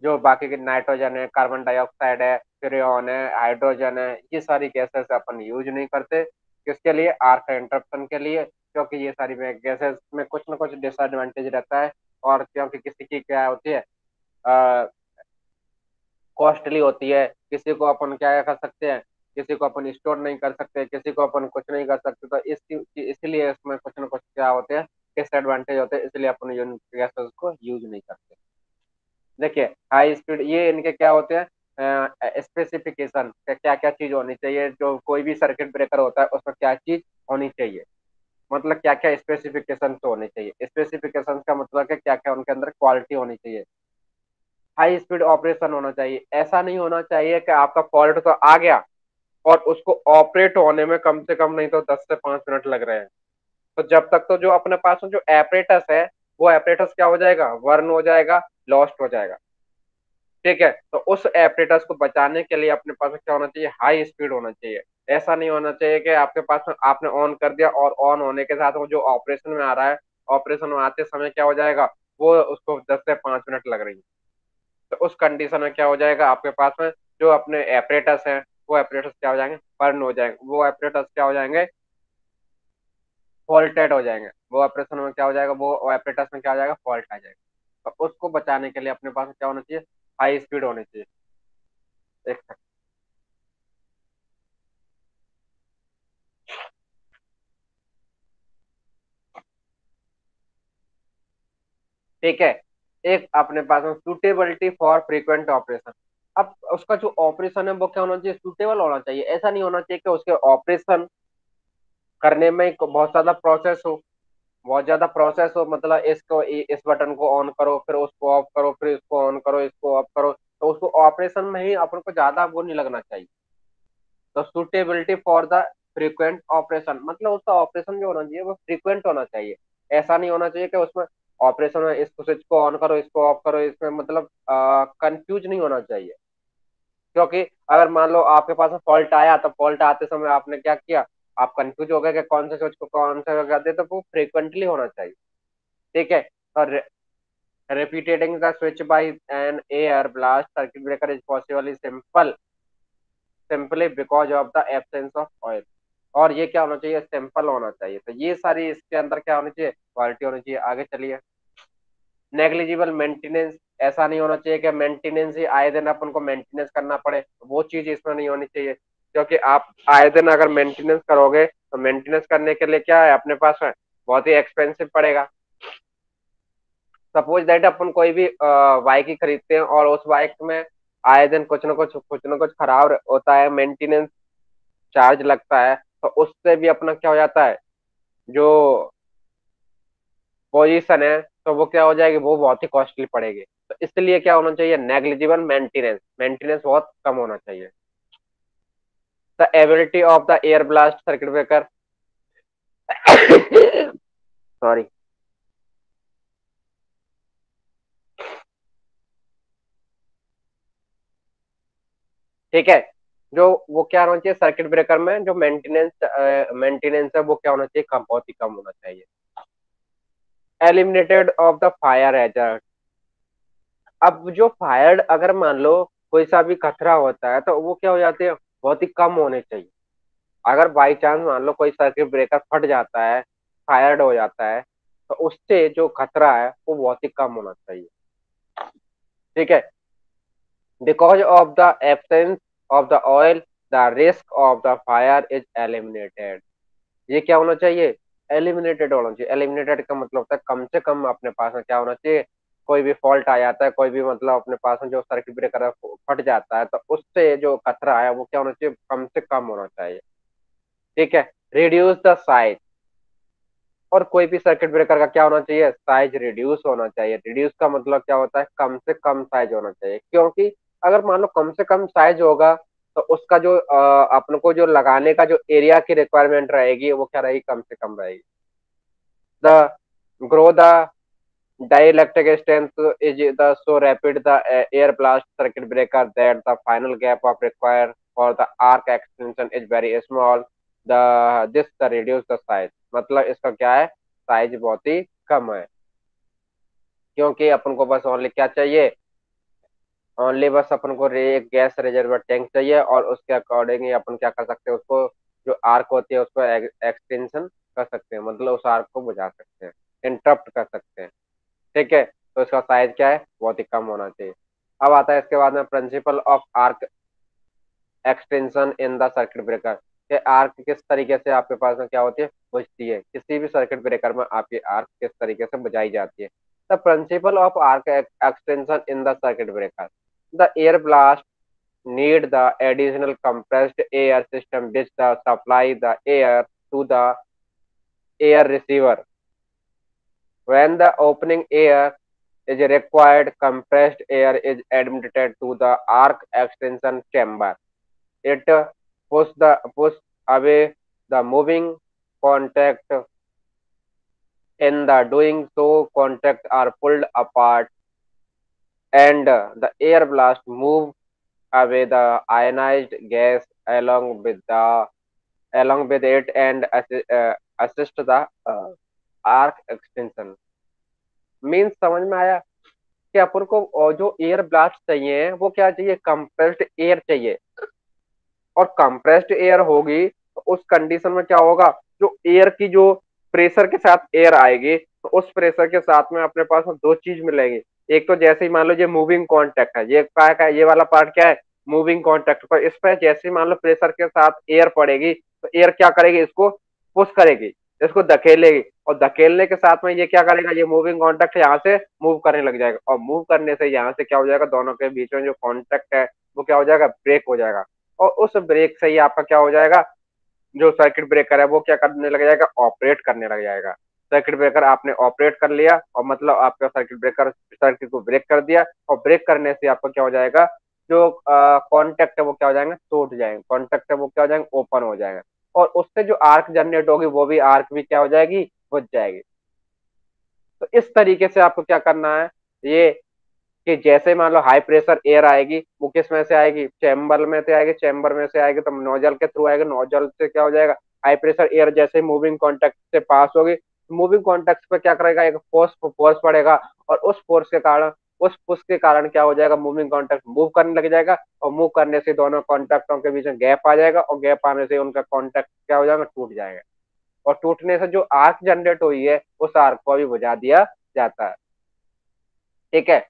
जो बाकी के नाइट्रोजन है, कार्बन डाइऑक्साइड है, फ्रेन है, हाइड्रोजन है, ये सारी गैसेस अपन यूज नहीं करते, किसके लिए, आर्क इंटरप्शन के लिए, क्योंकि ये सारी गैसेस में कुछ ना कुछ डिसएडवांटेज रहता है, और क्योंकि किसी की क्या होती है, कॉस्टली होती है, किसी को अपन क्या कर सकते हैं, किसी को अपन स्टोर नहीं कर सकते, किसी को अपन कुछ नहीं कर सकते, तो इसलिए इसमें कुछ ना कुछ क्या होते हैं, डिसएडवांटेज होते हैं, इसलिए अपन इन गैसेस को यूज नहीं करते। देखिए, हाई स्पीड, ये इनके क्या होते हैं, स्पेसिफिकेशन, क्या क्या चीज होनी चाहिए, जो कोई भी सर्किट ब्रेकर होता है उसमें क्या चीज होनी चाहिए, मतलब क्या क्या स्पेसिफिकेशन तो होने चाहिए, स्पेसिफिकेशन का मतलब है क्या क्या उनके अंदर क्वालिटी होनी चाहिए। हाई स्पीड ऑपरेशन होना चाहिए, ऐसा नहीं होना चाहिए कि आपका फॉल्ट तो आ गया, और उसको ऑपरेट होने में कम से कम नहीं तो 10 से 5 मिनट लग रहे हैं, तो जब तक तो जो अपने पास में जो एपरेटस है, वो एपरेटस क्या हो जाएगा, वर्न हो जाएगा, लॉस्ट हो जाएगा। ठीक है, तो उस एपरेटस को बचाने के लिए अपने पास में क्या होना चाहिए, हाई स्पीड होना चाहिए। ऐसा नहीं होना चाहिए कि आपके पास में आपने ऑन कर दिया, और ऑन होने के साथ वो जो ऑपरेशन में आ रहा है, ऑपरेशन में आते समय क्या हो जाएगा, वो उसको 10 से 5 मिनट लग रही है, तो उस कंडीशन में क्या हो जाएगा, आपके पास में जो अपने एपरेटस हैं, वो एपरेटस क्या हो जाएंगे, बर्न हो जाएंगे, वो एपरेटस क्या हो जाएंगे, फॉल्टेड हो जाएंगे, वो ऑपरेशन में क्या हो जाएगा, वो एपरेटस में क्या हो जाएगा, फॉल्ट आ जाएगा। तो उसको बचाने के लिए अपने पास में क्या होना चाहिए, हाई स्पीड होनी चाहिए। एक सेकंड। ठीक है, एक अपने पास में सुटेबिलिटी फॉर फ्रीक्वेंट ऑपरेशन। अब उसका जो ऑपरेशन है वो क्या होना चाहिए, सुटेबल होना चाहिए, ऐसा नहीं होना चाहिए कि उसके ऑपरेशन करने में बहुत ज्यादा प्रोसेस हो, बहुत ज्यादा प्रोसेस हो, मतलब इस बटन को ऑन करो, फिर उसको ऑफ करो, फिर इसको ऑन करो, इसको ऑफ करो, तो उसको ऑपरेशन में ही अपन को ज्यादा वो नहीं लगना चाहिए। तो suitability for the frequent operation मतलब उसका ऑपरेशन जो होना चाहिए वो फ्रीक्वेंट होना चाहिए। ऐसा नहीं होना चाहिए कि उसमें ऑपरेशन में इस स्विच को ऑन करो, इसको ऑफ करो, इसमें मतलब कंफ्यूज नहीं होना चाहिए। क्योंकि अगर मान लो आपके पास फॉल्ट आया, तो फॉल्ट आते समय आपने क्या किया, आप कंफ्यूज हो गए कि कौन से स्विच को कौन से कर दे, तो वो फ्रीक्वेंटली होना चाहिए। ठीक है, और repeating the switch by an air blast circuit breaker is possibly simply because of the absence of oil। और ये क्या होना चाहिए, सिंपल होना चाहिए। तो ये सारी इसके अंदर क्या होनी चाहिए, क्वालिटी होनी चाहिए। आगे चलिए, नेग्लिजिबल मेंटेनेंस, ऐसा नहीं होना चाहिए कि मेंटेनेंस ही आए दिन अपन को मेंटेनेंस करना पड़े, वो चीज इसमें नहीं होनी चाहिए। क्योंकि आप आए दिन अगर मेंटेनेंस करोगे तो मेंटेनेंस करने के लिए क्या है अपने पास है, बहुत ही एक्सपेंसिव पड़ेगा। सपोज दैट अपन कोई भी बाइक ही खरीदते हैं और उस बाइक में आए दिन कुछ ना कुछ खराब होता है, मेंटेनेंस चार्ज लगता है, तो उससे भी अपना क्या हो जाता है, जो पोजीशन है तो वो क्या हो जाएगी, वो बहुत ही कॉस्टली पड़ेगी। तो इसलिए क्या होना चाहिए, नेग्लिजिबल मेंटेनेंस, मेंटेनेंस बहुत कम होना चाहिए। The ability of the air blast circuit breaker, sorry, ठीक है। जो वो क्या होना चाहिए सर्किट ब्रेकर में, जो मेंटेनेंस है वो क्या होना चाहिए, कम, बहुत ही कम होना चाहिए। Eliminated of the fire hazard, अब जो फायर अगर मान लो कोई सा भी खतरा होता है तो वो क्या हो जाते हैं, बहुत ही कम होने चाहिए। अगर बाई चांस मान लो कोई सर्किट ब्रेकर फट जाता है, फायर्ड हो जाता है, तो उससे जो खतरा है वो बहुत ही कम होना चाहिए। ठीक है, because of the absence of the oil the risk of the fire is eliminated. ये क्या होना चाहिए, एलिमिनेटेड होना चाहिए। एलिमिनेटेड का मतलब होता है कम से कम अपने पास में क्या होना चाहिए, कोई भी फॉल्ट आ जाता है, कोई भी मतलब अपने पास में जो सर्किट ब्रेकर है फट जाता है, तो उससे जो खतरा है वो क्या होना चाहिए, कम से कम होना चाहिए। ठीक है, रिड्यूस द साइज, और कोई भी सर्किट ब्रेकर का क्या होना चाहिए, साइज रिड्यूस होना चाहिए। रिड्यूस का मतलब क्या होता है, कम से कम साइज होना चाहिए। क्योंकि अगर मान लो कम से कम साइज होगा तो उसका जो अपन को जो लगाने का जो एरिया की रिक्वायरमेंट रहेगी वो क्या रहेगी, कम से कम रहेगी। The grow the dielectric strength is the so rapid the air blast circuit breaker that the final gap of required for the arc extension is very small, the this the reduce the size। मतलब इसका क्या है, साइज बहुत ही कम है। क्योंकि अपन को बस ओनली क्या चाहिए, ओनली बस अपन को एक गैस रिजर्वर टैंक चाहिए, और उसके अकॉर्डिंग ही अपन क्या कर सकते हैं, उसको जो आर्क होती है उसको एक्सटेंशन कर सकते हैं, मतलब उस आर्क को बुझा सकते हैं, इंटरप्ट कर सकते हैं। ठीक है, तो इसका साइज क्या है, बहुत ही कम होना चाहिए। अब आता है इसके बाद में principle of arc extension in the circuit breaker, कि आर्क किस तरीके से आपके पास में क्या होती है, बुझती है। किसी भी सर्किट ब्रेकर में आपकी आर्क किस तरीके से बुझाई जाती है। The principle of arc extension in the circuit breaker, the air blast need the additional compressed air system which the supply the air to the air receiver when the opening air is required, compressed air is admitted to the arc extension chamber. It push away the moving contact. In the doing so, contacts are pulled apart and the air blast move away the ionized gas along with it and assist the arc extension। Means समझ में आया कि अपन को जो एयर ब्लास्ट चाहिए वो क्या चाहिए, कंप्रेस्ड एयर चाहिए। और कंप्रेस्ड एयर होगी तो उस कंडीशन में क्या होगा, जो एयर की जो प्रेशर के साथ एयर आएगी तो उस प्रेशर के साथ में अपने पास में दो चीज मिलेगी। एक तो जैसे ही मान लो ये मूविंग कॉन्टैक्ट है, ये क्या है, ये वाला पार्ट क्या है, मूविंग कॉन्टैक्ट। पर इस पर जैसे ही मान लो प्रेशर के साथ एयर पड़ेगी तो एयर क्या करेगी, इसको पुश करेगी, इसको धकेलेगी, और धकेलने के साथ में ये क्या करेगा, ये मूविंग कॉन्टैक्ट यहाँ से मूव करने लग जाएगा, और मूव करने से यहाँ से क्या हो जाएगा, दोनों के बीच में जो कॉन्टैक्ट है वो क्या हो जाएगा, ब्रेक हो जाएगा। और उस ब्रेक से ही आपका क्या हो जाएगा, जो सर्किट ब्रेकर है वो क्या करने लग जाएगा, ऑपरेट करने लग जाएगा। सर्किट ब्रेकर आपने ऑपरेट कर लिया और मतलब आपका सर्किट ब्रेकर सर्किट को ब्रेक कर दिया, और ब्रेक करने से आपका क्या हो जाएगा, जो कॉन्टेक्ट है वो क्या हो जाएंगे, टूट जाएंगे, कॉन्टेक्ट है वो क्या हो जाएंगे, ओपन हो जाएगा, और उससे जो आर्क जनरेट होगी वो भी आर्क भी क्या हो जाएगी, बुझ जाएगी। तो इस तरीके से आपको क्या करना है, ये कि जैसे मान लो हाई प्रेशर एयर आएगी वो किस में से आएगी, चैम्बर में से आएगी, चैम्बर में से आएगी तो नोजल के थ्रू आएगी, नोजल से क्या हो जाएगा, हाई प्रेशर एयर जैसे मूविंग कॉन्टैक्ट से पास होगी, मूविंग कॉन्टेक्ट पे क्या करेगा, एक फोर्स फोर्स पड़ेगा, और उस फोर्स के कारण क्या हो जाएगा, मूविंग कॉन्टेक्ट मूव करने लग जाएगा, और मूव करने से दोनों कॉन्टेक्टों के बीच में गैप आ जाएगा, और गैप आने से उनका कॉन्टेक्ट क्या हो जाएगा, टूट जाएगा, और टूटने से जो आर्क जनरेट हुई है उस आर्क को भी बुझा दिया जाता है। ठीक है।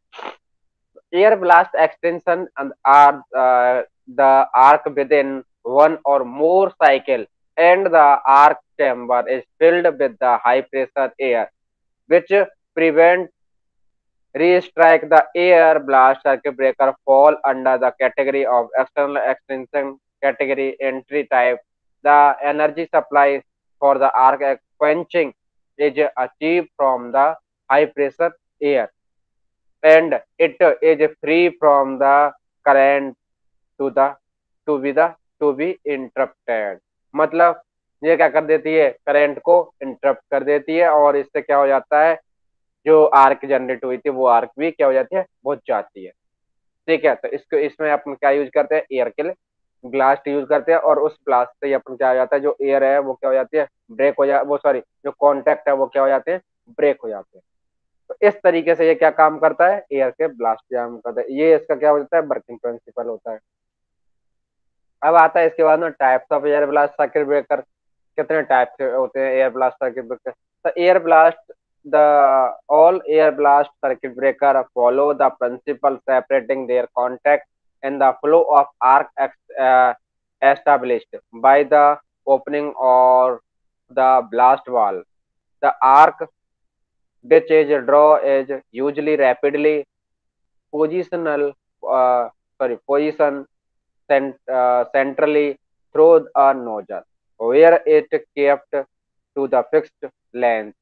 Air blast extension and are the arc within one or more cycle, and the arc chamber is filled with the high pressure air, which prevent re-strike. The air blast circuit breaker fall under the category of external extension category entry type. The energy supply for the arc quenching is achieved from the high pressure air, and it is free from the current to the to be the to be interrupted। मतलब ये क्या कर देती है, करंट को इंटरप्ट कर देती है, और इससे क्या हो जाता है, जो आर्क जनरेट हुई थी वो आर्क भी क्या हो जाती है, बुझ जाती है। ठीक है, तो इसको इसमें अपन क्या यूज करते हैं, एयर के लिए ब्लास्ट यूज करते हैं, और उस ब्लास्ट से ही अपन क्या हो जाता है, जो एयर है वो क्या हो जाती है, ब्रेक हो जा वो सॉरी जो कॉन्टेक्ट है वो क्या हो जाते हैं, ब्रेक हो जाते हैं। तो इस तरीके से ये क्या काम करता है, एयर के ब्लास्ट काम करता है, ये इसका क्या होता है, वर्किंग प्रिंसिपल होता है। अब आता है इसके बाद में types of air blast circuit breaker. कितने टाइप के होते हैं एयर ब्लास्ट सर्किट ब्रेकर? तो air blast the all air blast circuit breaker follow the principle separating their contact in the flow of arc established by the opening or the blast valve. The arc which is draw is usually rapidly positional position centrally through a nozzle where it kept to the fixed length।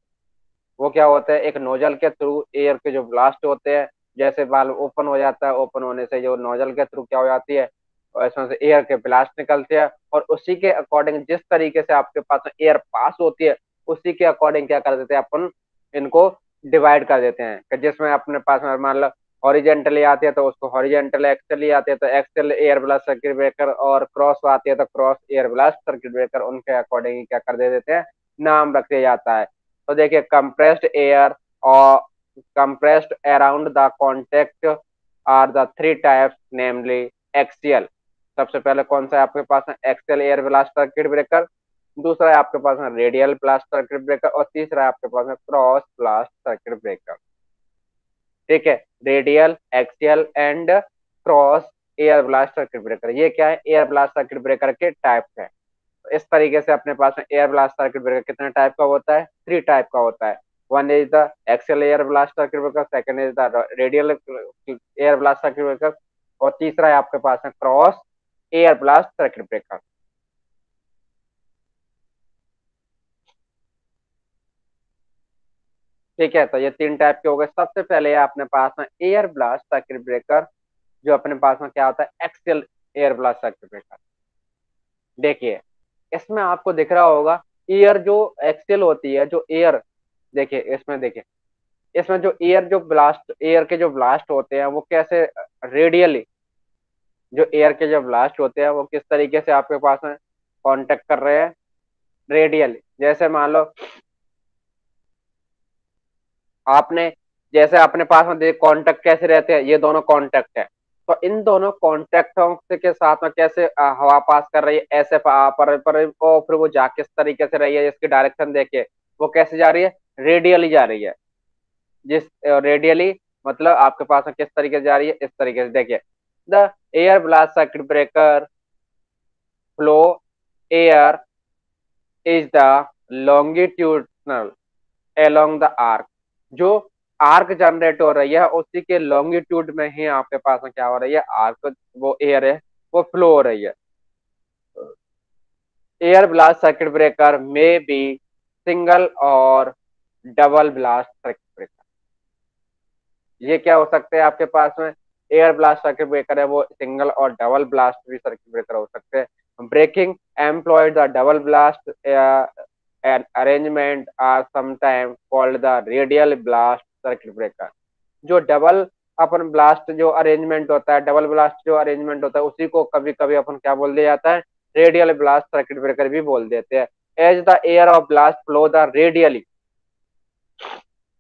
वो क्या होता है, एक नोजल के थ्रू एयर के जो ब्लास्ट होते हैं, जैसे वाल्व ओपन हो जाता है, ओपन होने से जो नोजल के थ्रू क्या हो जाती है, और इसमें से एयर के ब्लास्ट निकलते हैं, और उसी के अकॉर्डिंग जिस तरीके से आपके पास एयर पास होती है उसी के अकॉर्डिंग क्या कर देते हैं अपन, इनको डिवाइड कर देते हैं। कि जिसमें अपने पास में मान लो हॉरिजेंटली आती है तो उसको हॉरिजेंटल एक्सली आती है तो axial air blast circuit breaker, और क्रॉस आती है तो cross air blast circuit breaker, उनके अकॉर्डिंग ही क्या कर दे देते हैं, नाम रख दिया जाता है। तो देखिए कंप्रेस्ड एयर और compressed around the contact are the three types namely axial. सबसे पहले कौन सा है आपके पास है, axial air blast circuit breaker, दूसरा है आपके पास है रेडियल ब्लास्ट सर्किट ब्रेकर, और तीसरा है आपके पास है क्रॉस ब्लास्ट सर्किट ब्रेकर। ठीक है, radial, axial and cross air blast circuit breaker, ये क्या है, एयर ब्लास्ट सर्किट ब्रेकर के टाइप्स है। इस तरीके से अपने पास में एयर ब्लास्ट सर्किट ब्रेकर कितने टाइप का होता है, थ्री टाइप का होता है। One is the axial air blast circuit breaker, second is the radial air blast circuit breaker, और तीसरा है आपके पास में cross air blast circuit breaker. ठीक है, तो ये तीन टाइप के हो गए। सबसे पहले अपने पास में एयर ब्लास्ट सर्किट ब्रेकर, जो अपने पास में क्या होता है, axial air blast circuit breaker. देखिए इसमें आपको दिख रहा होगा एयर जो एक्सियल होती है, जो एयर, देखिए इसमें देखिए, इसमें जो एयर जो ब्लास्ट एयर के जो ब्लास्ट होते हैं वो कैसे, रेडियली जो एयर के जो ब्लास्ट होते हैं वो किस तरीके से आपके पास में कांटेक्ट कर रहे हैं, रेडियली। जैसे मान लो आपने, जैसे अपने पास में देख कांटेक्ट कैसे रहते हैं, ये दोनों कांटेक्ट है, तो इन दोनों कांटेक्टों के साथ में कैसे हवा पास कर रही है, ऐसे पर और फिर वो जा किस तरीके से रही है, इसकी डायरेक्शन देखिए वो कैसे जा रही है, रेडियली जा रही है। जिस रेडियली मतलब आपके पास में किस तरीके से जा रही है, इस तरीके से देखिए, the air blast circuit breaker flow air is the longitudinal along the arc. जो आर्क जनरेट हो रही है उसी के लॉन्गिट्यूड में ही आपके पास में क्या हो रही है, आर्क वो एयर है वो फ्लो हो रही है। एयर ब्लास्ट सर्किट ब्रेकर में बी सिंगल और डबल ब्लास्ट सर्किट ब्रेकर। ये क्या हो सकते हैं आपके पास में, एयर ब्लास्ट सर्किट ब्रेकर है वो सिंगल और डबल ब्लास्ट भी सर्किट ब्रेकर हो सकते हैं। Breaking employed the double blast an arrangement are sometimes called the radial blast circuit breaker। जो डबल अपन ब्लास्ट जो अरेंजमेंट होता है, डबल ब्लास्ट जो अरेंजमेंट होता है उसी को कभी कभी अपन क्या बोल दिया जाता है, रेडियल ब्लास्ट सर्किट ब्रेकर भी बोल देते हैं। As the air of blast flow the radially,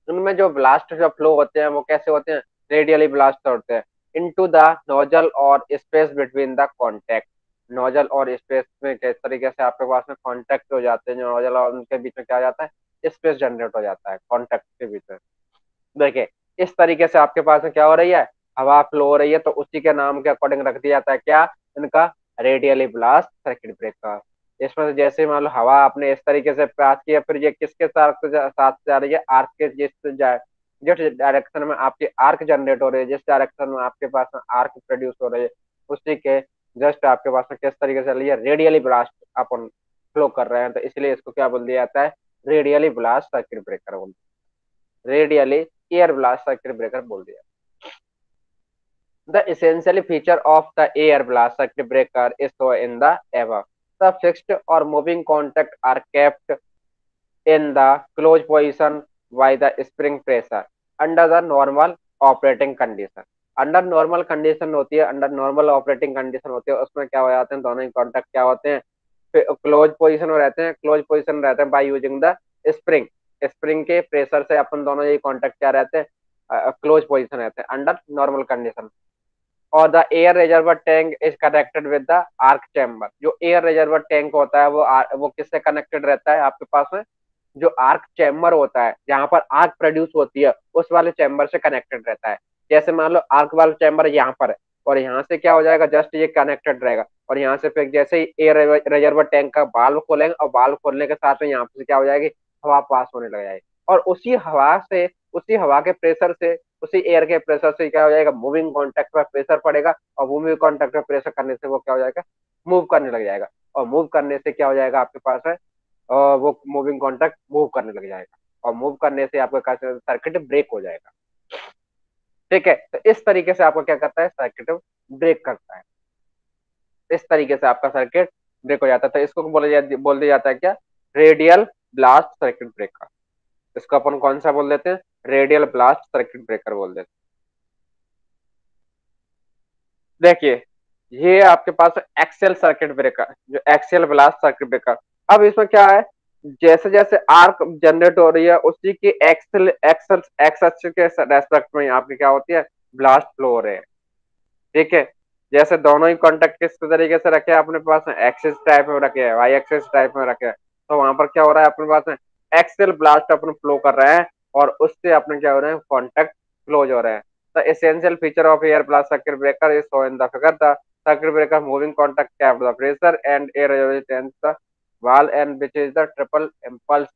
उनमें जो ब्लास्ट जो फ्लो होते हैं वो कैसे होते हैं, रेडियली ब्लास्ट होते हैं इनटू द नोजल और space between the contact. Nozzle और स्पेस में किस तरीके से आपके पास में कॉन्टेक्ट हो जाते हैं, जो नोजल और उनके बीच में क्या हो जाता है, स्पेस जनरेट हो जाता है कॉन्टेक्ट के बीच में। देखिए इस तरीके से आपके पास में क्या हो रही है, हवा फ्लो हो रही है, तो उसी के नाम के अकॉर्डिंग रख दिया जाता है क्या, इनका रेडियली ब्लास्ट सर्किट ब्रेकर। इसमें से जैसे मान लो हवा आपने इस तरीके से पास किया, फिर ये किसके साथ जा रही है, आर्क के जिस डायरेक्शन में आपकी आर्क जनरेट हो रही है, जिस डायरेक्शन में आपके पास में आर्क प्रोड्यूस हो रही है, उसी के जस्ट आपके पास में किस तरीके से चल रही है, रेडियली ब्लास्ट अपन फ्लो कर रहे हैं, तो इसलिए इसको क्या बोल दिया जाता है, रेडियली ब्लास्ट सर्किट ब्रेकर बोल, radially air blast circuit breaker बोल दिया। The essential feature of the air blast circuit breaker is shown in the above. The fixed or moving contact are kept in the closed position by the spring pressure under the normal operating condition. Under normal condition होती है, अंडर नॉर्मल ऑपरेटिंग कंडीशन होती है, उसमें क्या हो जाते हैं, दोनों ही कॉन्टेक्ट क्या होते हैं, क्लोज पोजीशन में रहते हैं, क्लोज पोजीशन में रहते हैं by using the spring. Spring के प्रेशर से अपन दोनों ये कॉन्टेक्ट क्या रहते हैं, क्लोज पोजीशन रहते हैं अंडर नॉर्मल कंडीशन। और the air reservoir tank is connected with the arc chamber. जो एयर रिजर्वर टैंक होता है वो किससे कनेक्टेड रहता है आपके पास में, जो आर्क चैम्बर होता है जहां पर आर्क प्रोड्यूस होती है उस वाले चैम्बर से कनेक्टेड रहता है। जैसे मान लो आर्क वाला चैम्बर यहाँ पर है, और यहाँ से क्या हो जाएगा, जस्ट ये कनेक्टेड रहेगा, और यहाँ से फिर जैसे ही एयर रिजर्वर टैंक का वाल्व खोलेंगे, और वाल्व खोलने के साथ में यहाँ से क्या हो जाएगी, हवा पास होने लग जाएगी, और उसी हवा के प्रेशर से, उसी एयर के प्रेशर से क्या हो जाएगा, मूविंग कॉन्टैक्ट पर प्रेशर पड़ेगा, और मूविंग कॉन्टैक्ट पर प्रेशर करने से वो क्या हो जाएगा, मूव करने लग जाएगा, और मूव करने से क्या हो जाएगा आपके पास है, वो मूविंग कॉन्टैक्ट मूव करने लग जाएगा, और मूव करने से आपका सर्किट ब्रेक हो जाएगा। ठीक है, तो इस तरीके से आपको क्या करता है, सर्किट ब्रेक करता है, इस तरीके से आपका सर्किट ब्रेक हो जाता है। तो इसको बोल दिया जाता है क्या, रेडियल ब्लास्ट सर्किट ब्रेकर। इसको अपन कौन सा बोल देते हैं, रेडियल ब्लास्ट सर्किट ब्रेकर बोल देते हैं। देखिए ये आपके पास एक्सेल सर्किट ब्रेकर, जो एक्सेल ब्लास्ट सर्किट ब्रेकर। अब इसमें क्या है, जैसे जैसे आर्क जनरेट हो रही है उसी की एक्सेल एक्सेल एक्स अक्ष के रेस्पेक्ट में आपकी क्या होती है, ब्लास्ट फ्लो हो रहे हैं। ठीक है, जैसे दोनों ही कॉन्टेक्ट किस तरीके से रखे हैं अपने पास में, एक्सिस टाइप में रखे हैं, वाई एक्सिस टाइप में रखे हैं, तो वहां पर क्या हो रहा है अपने पास में, एक्सेल ब्लास्ट अपन फ्लो कर रहे हैं, और उससे अपने क्या हो रहे हैं, कॉन्टेक्ट क्लोज हो रहे हैं। The essential feature of air blast circuit breaker is shown in the figure. The circuit breaker moving contact cap the pressure and air resistance the wall and which is the triple impulse.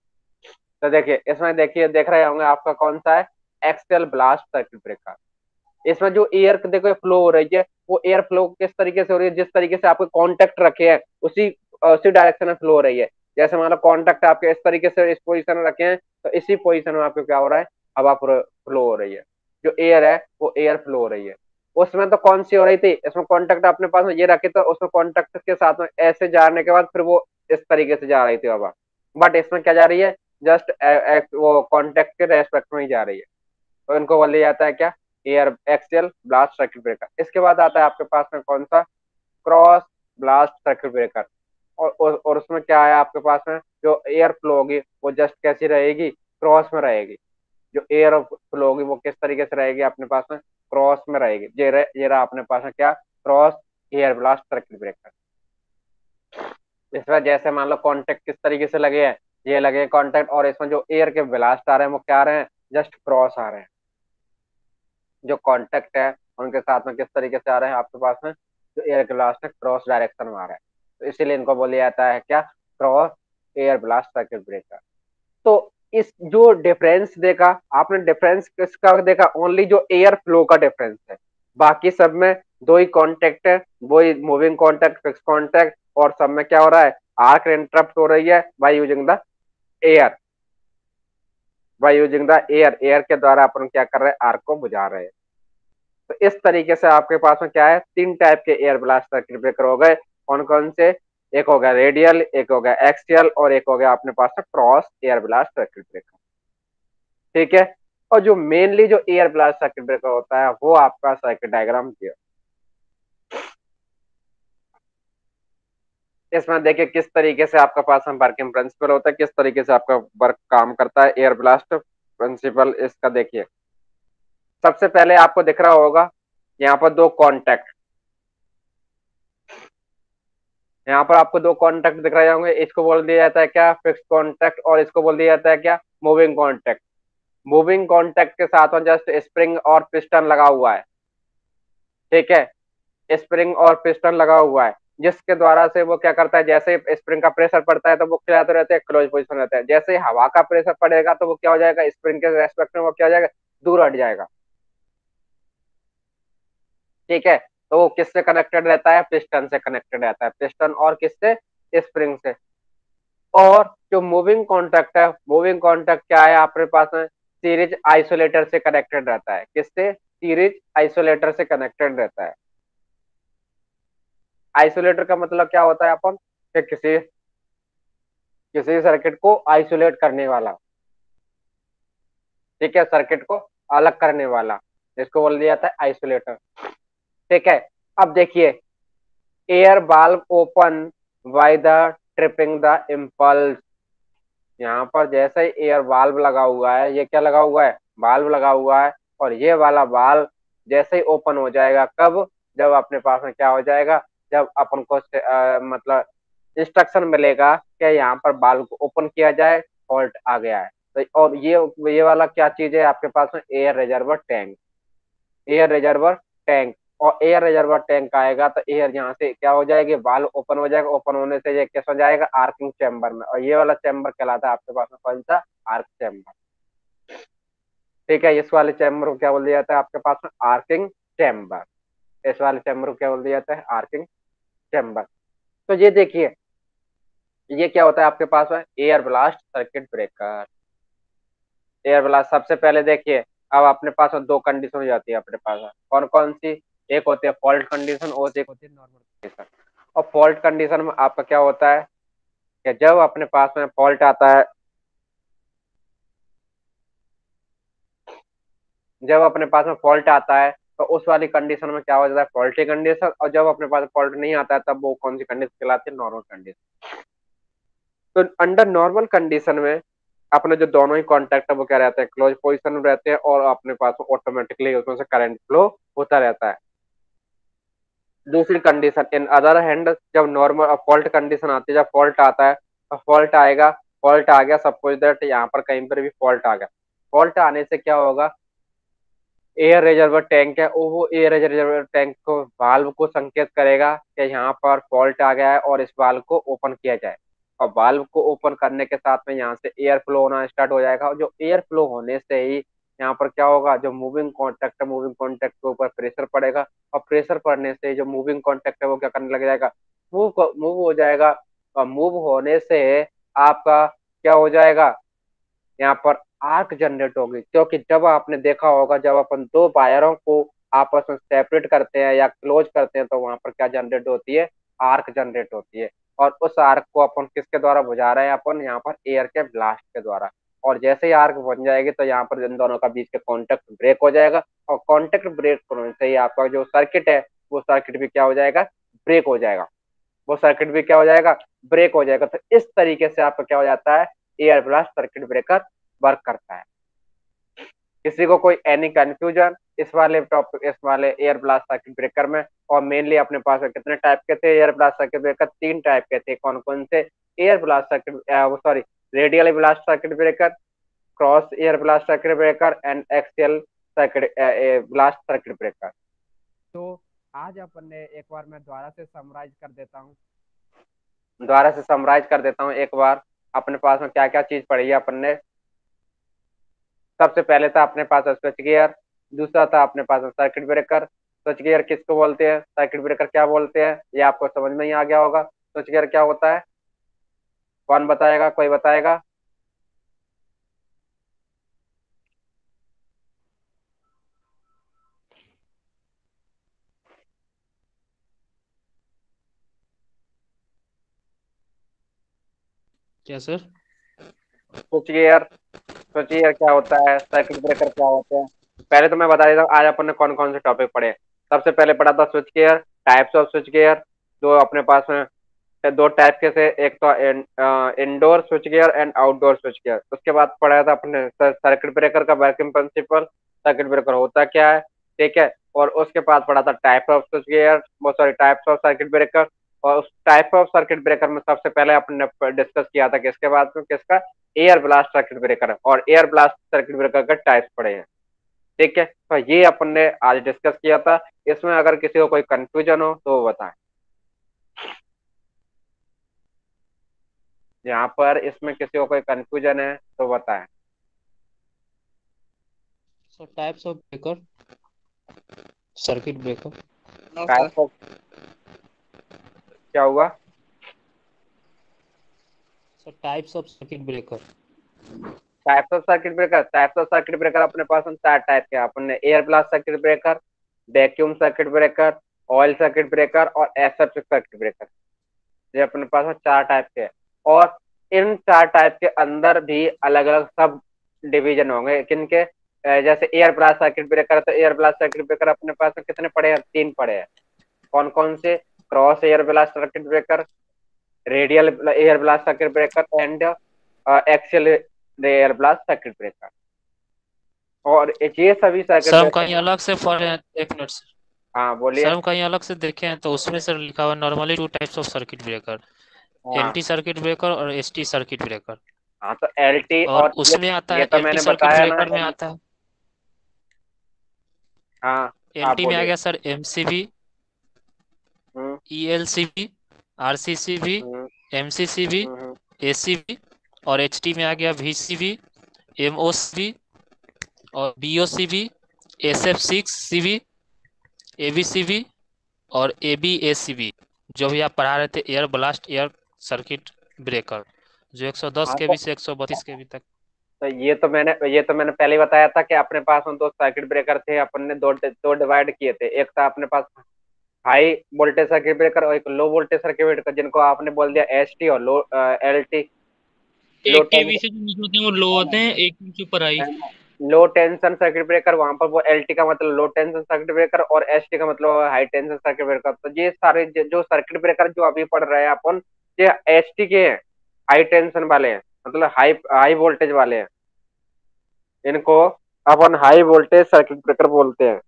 तो देखिए इसमें देखिए देख रहे होंगे आपका कौन सा है, एक्सेल ब्लास्ट सर्किट ब्रेकर। इसमें जो एयर देखो फ्लो हो रही है, वो एयर फ्लो किस तरीके से हो रही है, जिस तरीके से आपके कॉन्टेक्ट रखे हैं उसी डायरेक्शन में फ्लो हो रही है। जैसे मान लो कॉन्टेक्ट आपके इस तरीके से इस पोजीशन में रखे हैं, तो इसी पोजीशन में आपको क्या हो रहा है, हवा फ्लो हो रही है, जो एयर है वो एयर फ्लो हो रही है। उसमें तो कौन सी हो रही थी, इसमें कॉन्टेक्ट अपने पास में ये रखे, तो उसमें कॉन्टेक्ट के साथ में ऐसे जाने के बाद फिर वो इस तरीके से जा रही थी हवा, बट इसमें क्या जा रही है, जस्ट वो कॉन्टेक्ट के रेस्पेक्ट में ही जा रही है, तो इनको बोल लिया जाता है क्या, air axial blast circuit breaker. इसके बाद आता है आपके पास में कौन सा, क्रॉस ब्लास्ट सर्किट ब्रेकर। और उसमें क्या है आपके पास में, जो एयर फ्लो होगी वो जस्ट कैसी रहेगी, क्रॉस में रहेगी। जो एयर फ्लो होगी वो किस तरीके से रहेगी अपने पास में, क्रॉस में रहेगी। ये रहा अपने पास में क्या, cross air blast circuit breaker. इसमें जैसे मान लो कॉन्टेक्ट किस तरीके से लगे हैं, ये लगे कॉन्टेक्ट, और इसमें जो एयर के ब्लास्ट आ रहे हैं वो क्या आ रहे हैं, जस्ट क्रॉस आ रहे हैं। जो कॉन्टेक्ट है उनके साथ में किस तरीके से आ रहे हैं आपके पास में, जो एयर ब्लास्ट है क्रॉस डायरेक्शन में आ रहा है, तो इसीलिए इनको बोला जाता है क्या, cross air blast circuit breaker. तो इस जो डिफरेंस देखा आपने, डिफरेंस किसका देखा, ओनली जो एयर फ्लो का डिफरेंस है, बाकी सब में दो ही कॉन्टेक्ट है, वो ही मूविंग कॉन्टेक्ट, फिक्स कॉन्टेक्ट, और सब में क्या हो रहा है, आर्क इंटरप्ट हो रही है by using the air, by using the air, air के द्वारा अपन क्या कर रहे हैं, आर्क को बुझा रहे हैं। तो इस तरीके से आपके पास में क्या है, तीन टाइप के एयर ब्लास्ट सर्किट ब्रेकर हो गए। कौन कौन से, एक हो गया रेडियल, एक हो गया एक्सियल, और एक हो गया अपने पास में cross air blast circuit breaker. ठीक है, और जो मेनली जो एयर ब्लास्ट सर्किट ब्रेकर होता है वो आपका सर्किट डायग्राम दिया, इसमें देखिए किस तरीके से आपका पास में वर्किंग प्रिंसिपल होता है, किस तरीके से आपका वर्क काम करता है एयर ब्लास्ट प्रिंसिपल इसका देखिए, सबसे पहले आपको दिख रहा होगा यहाँ पर दो कॉन्टैक्ट, यहाँ पर आपको दो कॉन्टैक्ट दिख रहे होंगे। इसको बोल दिया जाता है क्या, फिक्स कॉन्टैक्ट, और इसको बोल दिया जाता है क्या, मूविंग कॉन्टैक्ट। मूविंग कॉन्टैक्ट के साथ में जस्ट स्प्रिंग और पिस्टन लगा हुआ है, ठीक है, स्प्रिंग और पिस्टन लगा हुआ है, जिसके द्वारा से वो क्या करता है, जैसे स्प्रिंग का प्रेशर पड़ता है तो वो क्या रहते हैं, क्लोज पोजीशन रहता है। जैसे ही हवा का प्रेशर पड़ेगा तो वो क्या हो जाएगा, स्प्रिंग के रेस्पेक्ट में वो क्या हो जाएगा, दूर हट जाएगा, ठीक है। तो वो किससे कनेक्टेड रहता है, पिस्टन से कनेक्टेड रहता है, पिस्टन और किससे, स्प्रिंग से। और जो मूविंग कॉन्टैक्ट है, मूविंग कॉन्टैक्ट क्या है आपके पास में, सीरीज आइसोलेटर से कनेक्टेड रहता है, किससे, सीरीज आइसोलेटर से कनेक्टेड रहता है। आइसोलेटर का मतलब क्या होता है, अपन कि किसी किसी सर्किट को आइसोलेट करने वाला, ठीक है, सर्किट को अलग करने वाला, जिसको बोल दिया जाता है आइसोलेटर, ठीक है। अब देखिए, air बाल्व open by the tripping the impulse, यहाँ पर जैसे ही एयर वाल्व लगा हुआ है, ये क्या लगा हुआ है, वाल्व लगा हुआ है, और ये वाला वाल्व जैसे ही ओपन हो जाएगा, कब, जब अपने पास में क्या हो जाएगा, जब अपन को मतलब इंस्ट्रक्शन मिलेगा कि यहाँ पर वाल्व को ओपन किया जाए, फॉल्ट आ गया है। तो और ये वाला क्या चीज है आपके पास में, air reservoir tank, air reservoir tank. और एयर रिजर्वर टैंक आएगा तो एयर यहाँ से क्या हो जाएगी, वाल्व ओपन हो जाएगा, ओपन होने से ये कैसे हो जाएगा, आर्किंग चैम्बर में, और ये वाला चैम्बर कहलाता है आपके पास में कौन सा, आर्क चैम्बर, ठीक है। इस वाले चैम्बर को क्या बोल दिया जाता है आपके पास में, आर्किंग चैम्बर। इस वाले चैम्बर को क्या बोल दिया जाता है, आर्किंग चैम्बर। तो ये देखिए, ये क्या होता है आपके पास में, air blast circuit breaker. Air blast सबसे पहले देखिए, अब अपने पास में दो कंडीशन हो जाती है अपने पास में, कौन कौन सी, एक होती है फॉल्ट कंडीशन और एक होती है नॉर्मल कंडीशन। और फॉल्ट कंडीशन में आपका क्या होता है कि जब अपने पास में फॉल्ट आता है, जब अपने पास में फॉल्ट आता है तो उस वाली कंडीशन में क्या हो जाता है, फॉल्टी कंडीशन, और जब अपने पास फॉल्ट नहीं आता है तब वो कौन सी कंडीशन कहलाती है, नॉर्मल कंडीशन। तो अंडर नॉर्मल कंडीशन में अपने जो दोनों ही कॉन्टैक्ट है वो क्या रहते हैं, क्लोज पोजीशन में रहते हैं, और अपने पास ऑटोमेटिकली उसमें से करंट फ्लो होता रहता है। दूसरी कंडीशन, इन अदर हैंड, जब नॉर्मल फॉल्ट कंडीशन आती है, जब फॉल्ट आता है तो फॉल्ट आएगा, फॉल्ट आ गया, सपोज दैट यहाँ पर कहीं पर भी फॉल्ट आ गया, फॉल्ट आने से क्या होगा, एयर रिजर्वर टैंक है वो एयर रिजर्वर टैंक को वाल्व को संकेत करेगा कि यहाँ पर फॉल्ट आ गया है और इस वाल्व को ओपन किया जाए। और वाल्व को ओपन करने के साथ में यहाँ से एयर फ्लो होना स्टार्ट हो जाएगा, और जो एयर फ्लो होने से ही यहाँ पर क्या होगा, जो मूविंग कॉन्टैक्ट है, मूविंग कॉन्टैक्ट के ऊपर प्रेशर पड़ेगा, और प्रेशर पड़ने से जो मूविंग कॉन्टैक्ट है वो क्या करने लग जाएगा, मूव हो जाएगा। और मूव होने से आपका क्या हो जाएगा, यहाँ पर आर्क जनरेट होगी, क्योंकि जब आपने देखा होगा, जब अपन दो वायरों को आपस में सेपरेट करते हैं या क्लोज करते हैं तो वहां पर क्या जनरेट होती है, आर्क जनरेट होती है। और उस आर्क को अपन किसके द्वारा बुझा रहे हैं, अपन यहाँ पर एयर के ब्लास्ट के द्वारा। और जैसे ही आर्क बन जाएगी तो यहाँ पर इन दोनों का बीच के कॉन्टेक्ट ब्रेक हो जाएगा, और कॉन्टेक्ट ब्रेक होने से ही आपका जो सर्किट है वो सर्किट भी क्या हो जाएगा, ब्रेक हो जाएगा, वो सर्किट भी क्या हो जाएगा, ब्रेक हो जाएगा। तो इस तरीके से आपका क्या हो जाता है, air blast circuit breaker work करता है। किसी को कोई एनी कंफ्यूजन इस वाले टॉपिक, इस वाले एयर ब्लास्ट सर्किट ब्रेकर में। और मेनली अपने पास कितने टाइप के थे एयर ब्लास्ट सर्किट ब्रेकर, तीन टाइप के थे, कौन कौन से, air blast circuit, sorry, radial blast circuit breaker, cross air blast circuit breaker, and axial circuit blast circuit breaker. तो आज अपन ने एक बार, मैं दोबारा से समराइज कर देता हूँ, दोबारा से समराइज कर देता हूँ एक बार, अपने पास में क्या क्या चीज पढ़ी है अपन ने। सबसे पहले था अपने पास स्विच गियर, दूसरा था अपने पास सर्किट ब्रेकर। स्विच गियर किसको बोलते हैं, सर्किट ब्रेकर क्या बोलते हैं, ये आपको समझ में ही आ गया होगा। स्विच गियर क्या होता है, कौन बताएगा, कोई बताएगा। क्या sir? Switch gear, switch gear क्या होता है, सर्किट ब्रेकर क्या होते हैं, पहले तो मैं बता देता हूँ आज अपन ने कौन कौन से टॉपिक पढ़े। सबसे पहले पढ़ा था switch gear, types off switch gear, जो अपने पास में दो टाइप के थे, एक तो indoor switch gear and outdoor switch gear. उसके बाद पढ़ा था अपने सर्किट ब्रेकर का वर्किंग प्रिंसिपल, सर्किट ब्रेकर होता क्या है, ठीक है। और उसके बाद पढ़ा था टाइप ऑफ स्विच गियर, वो sorry types of circuit breaker. और उस टाइप ऑफ सर्किट ब्रेकर में सबसे पहले अपने डिस्कस किया था किसके बाद में, किसका, एयर ब्लास्ट सर्किट ब्रेकर, और एयर ब्लास्ट सर्किट ब्रेकर का टाइप्स पढ़े हैं, ठीक है। तो ये अपन ने आज डिस्कस किया था। इसमें अगर किसी को कोई कंफ्यूजन हो तो वो बताएं। यहाँ पर इसमें किसी को कोई कंफ्यूजन है तो बताएं। Sir types of breaker, circuit breaker. No sir. Type of क्या हुआ? Sir types of circuit breaker. Types of circuit breaker अपने पास हम चार टाइप के हैं। अपन ने air blast circuit breaker, vacuum circuit breaker, oil circuit breaker और एसेप्टिक सर्किट ब्रेकर। ये अपने पास में चार टाइप के हैं। और इन चार टाइप के अंदर भी अलग अलग सब डिवीजन होंगे किनके। जैसे एयर ब्लास्ट सर्किट ब्रेकर, तो एयर ब्लास्ट सर्किट ब्रेकर अपने पास में कितने पड़े हैं, तीन पड़े हैं। कौन कौन से? Cross air blast circuit breaker, radial air blast circuit breaker and axial air blast circuit breaker. और ये सभी सर्किट सर हम ब्रेकर। कहीं अलग से पढ़े हैं, एक मिनट सर। हाँ सर बोलिए। हम कहीं अलग से देखे हैं तो उसमें सर लिखा हुआ normally two types of circuit breaker, हाँ एलटी सर्किट ब्रेकर और एसटी सर्किट ब्रेकर। हाँ, तो एल टी और और उसमें आता ये है तो एलटी मैंने सर्किट बताया ना ब्रेकर में आता है, हाँ, आप एलटी में आ बोलिए। गया सर एमसीबी, हम्म ईएलसीबी, आरसीसीबी, हम्म एमसीसीबी, हम्म एसीबी। और एचटी में आ गया वीसीबी, एमओसीबी और बीओसीबी, SF6CB, एबीसीबी और एबीएसीबी। जो भी आप पढ़ा रहे थे air blast air circuit breaker, जो 110 हाँ, केवी से 132 केवी तक। तो ये तो मैंने पहले ही बताया था कि अपने पास में दो सर्किट ब्रेकर थे। अपन ने दो दो डिवाइड किए थे। एक था अपने पास हाई वोल्टेज सर्किट ब्रेकर और एक लो वोल्टेज सर्किट ब्रेकर, जिनको आपने बोल दिया एस टी और लो एल टी। लो एक केवी से जो नीचे होते हैं वो लो होते हैं, एक के ऊपर हाई। लो टेंशन सर्किट ब्रेकर, वहां पर वो एल टी का मतलब लो टेंशन सर्किट ब्रेकर और एस टी का मतलब हाई टेंशन सर्किट ब्रेकर। तो ये सारे जो सर्किट ब्रेकर जो अभी पढ़ रहे हैं अपन, ये एच टी के हैं, हाई टेंशन वाले हैं, मतलब हाई हाई वोल्टेज वाले हैं। इनको अपन हाई वोल्टेज सर्किट ब्रेकर बोलते हैं।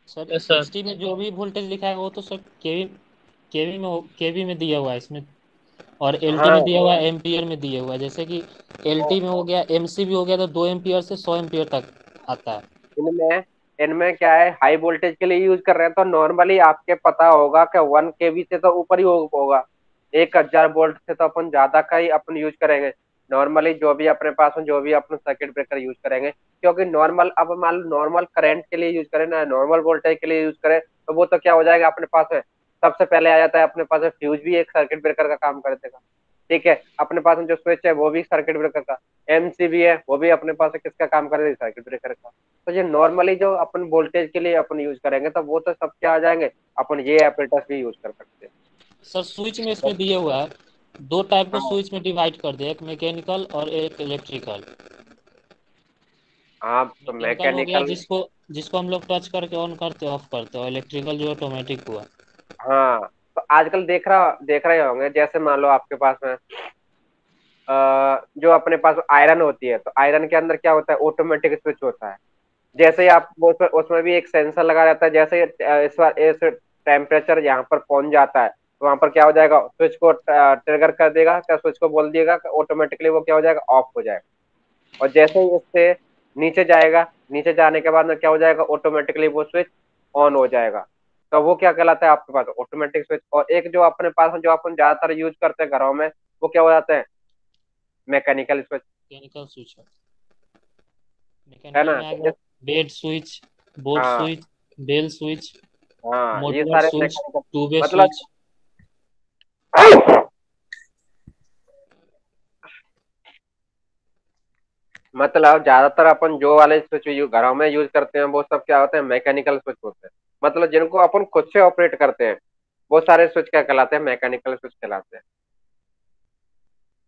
Sir yes sir. एचटी में जो भी वोल्टेज लिखा है वो तो सर केवी केवी में दिया हुआ है इसमें। और एलटी में हाँ, दिया हुआ है एम्पियर में दिया हुआ है, जैसे कि एलटी में हो गया, एमसीबी हो गया तो 2 एम्पियर से 100 एम्पियर तक आता है। इनमें इनमें क्या है, हाई वोल्टेज के लिए यूज कर रहे हैं तो नॉर्मली आपके पता होगा कि 1 kV से तो ऊपर ही होगा। 1000 वोल्ट से तो अपन ज्यादा का ही अपन यूज करेंगे। नॉर्मली जो भी अपने पास हो, जो भी अपन सर्किट ब्रेकर यूज करेंगे, क्योंकि नॉर्मल अब मान लो नॉर्मल करंट के लिए यूज करें ना, नॉर्मल वोल्टेज के लिए यूज करें, तो वो तो क्या हो जाएगा अपने पास है, सबसे पहले आ जाता है अपने पास फ्यूज भी एक सर्किट ब्रेकर का काम कर देगा, ठीक है। अपने पास में जो स्विच है वो भी सर्किट ब्रेकर का, एमसीबी है वो भी अपने पास किसका काम करेगा, सर्किट ब्रेकर का। तो ये नॉर्मली जो अपन वोल्टेज के लिए अपन यूज करेंगे तो वो तो सब क्या आ जाएंगे, अपन ये एपरेटस भी यूज कर सकते हैं। सर स्विच में इसमें दिया हुआ है, दो टाइप को हाँ स्विच में डिवाइड कर दिया, एक मैकेनिकल और एक इलेक्ट्रिकल। हाँ, तो मैकेनिकल हो गया मैकेनिकल। जिसको जिसको हम लोग टच करके ऑन करते ऑफ करते हैं, और इलेक्ट्रिकल जो ऑटोमेटिक हुआ। हाँ, तो आजकल देख रहे होंगे, जैसे मान लो आपके पास में जो अपने पास आयरन होती है, तो आयरन के अंदर क्या होता है, ऑटोमेटिक स्विच होता है। जैसे ही आप वो उसमें भी एक सेंसर लगा रहता है, जैसे इस बार इस टेम्परेचर यहाँ पर पहुंच जाता है तो वहां पर क्या हो जाएगा, स्विच को ट्रिगर कर देगा, क्या स्विच को बोल दिएगा, ऑटोमेटिकली वो क्या हो जाएगा, ऑफ हो जाएगा। और जैसे ही इससे नीचे जाएगा, नीचे जाने के बाद में क्या हो जाएगा, ऑटोमेटिकली वो स्विच ऑन हो जाएगा। तो वो क्या कहलाता है आपके पास, ऑटोमेटिक स्विच। और एक जो अपने पास जो अपन ज्यादातर यूज करते हैं घरों में, वो क्या हो जाता है, मैकेनिकल स्विच, मैकेनिकल स्विच है। है मैकेनिकल ना। में आ गया बेड स्विच, बोर्ड हाँ स्विच, बेल स्विच, हाँ, ये मोटुलर सारे स्विच, मैकेनिकल टू वे मतलब स्विच। मतलब ज्यादातर अपन जो वाले स्विच घरों में यूज करते हैं वो सब क्या होते हैं, मैकेनिकल स्विच होते हैं। मतलब जिनको अपन खुद से ऑपरेट करते हैं वो सारे स्विच क्या कहलाते हैं, मैकेनिकल स्विच कहलाते हैं,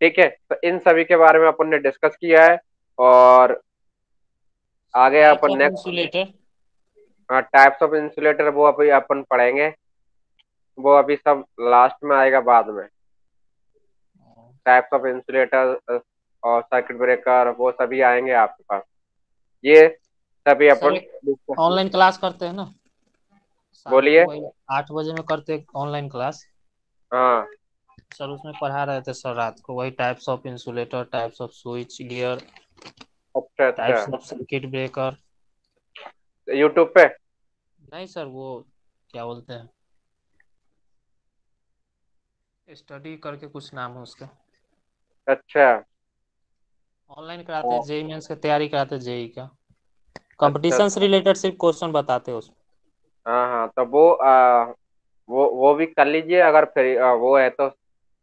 ठीक है। तो इन सभी के बारे में अपन ने डिस्कस किया है। और आगे types upon of next insulator. Types of insulator वो अभी अपन पढ़ेंगे। वो अभी सब लास्ट में आएगा बाद में। टाइप्स ऑफ इंसुलेटर और सर्किट ब्रेकर वो सभी आएंगे आपके पास। ये सभी सर अपन एक discuss- ऑनलाइन क्लास करते हैं ना, शाम को बोलिए। वही 8 बजे में करते हैं ऑनलाइन क्लास। हाँ। सर उसमें पढ़ा रहे थे सर रात को, वही types of insulator, types off switch gear, अच्छा अच्छा। Types of circuit breaker. YouTube पे। नहीं सर, वो क्या बोलते हैं, स्टडी करके कुछ नाम है उसका। अच्छा ऑनलाइन कराते हैं, जेई मेंस की तैयारी कराते हैं, जेई का अच्छा। कंपटीशन से रिलेटेड सिर्फ क्वेश्चन बताते हैं उसमें। हाँ हाँ, तो वो भी कर लीजिए अगर फिर वो है तो।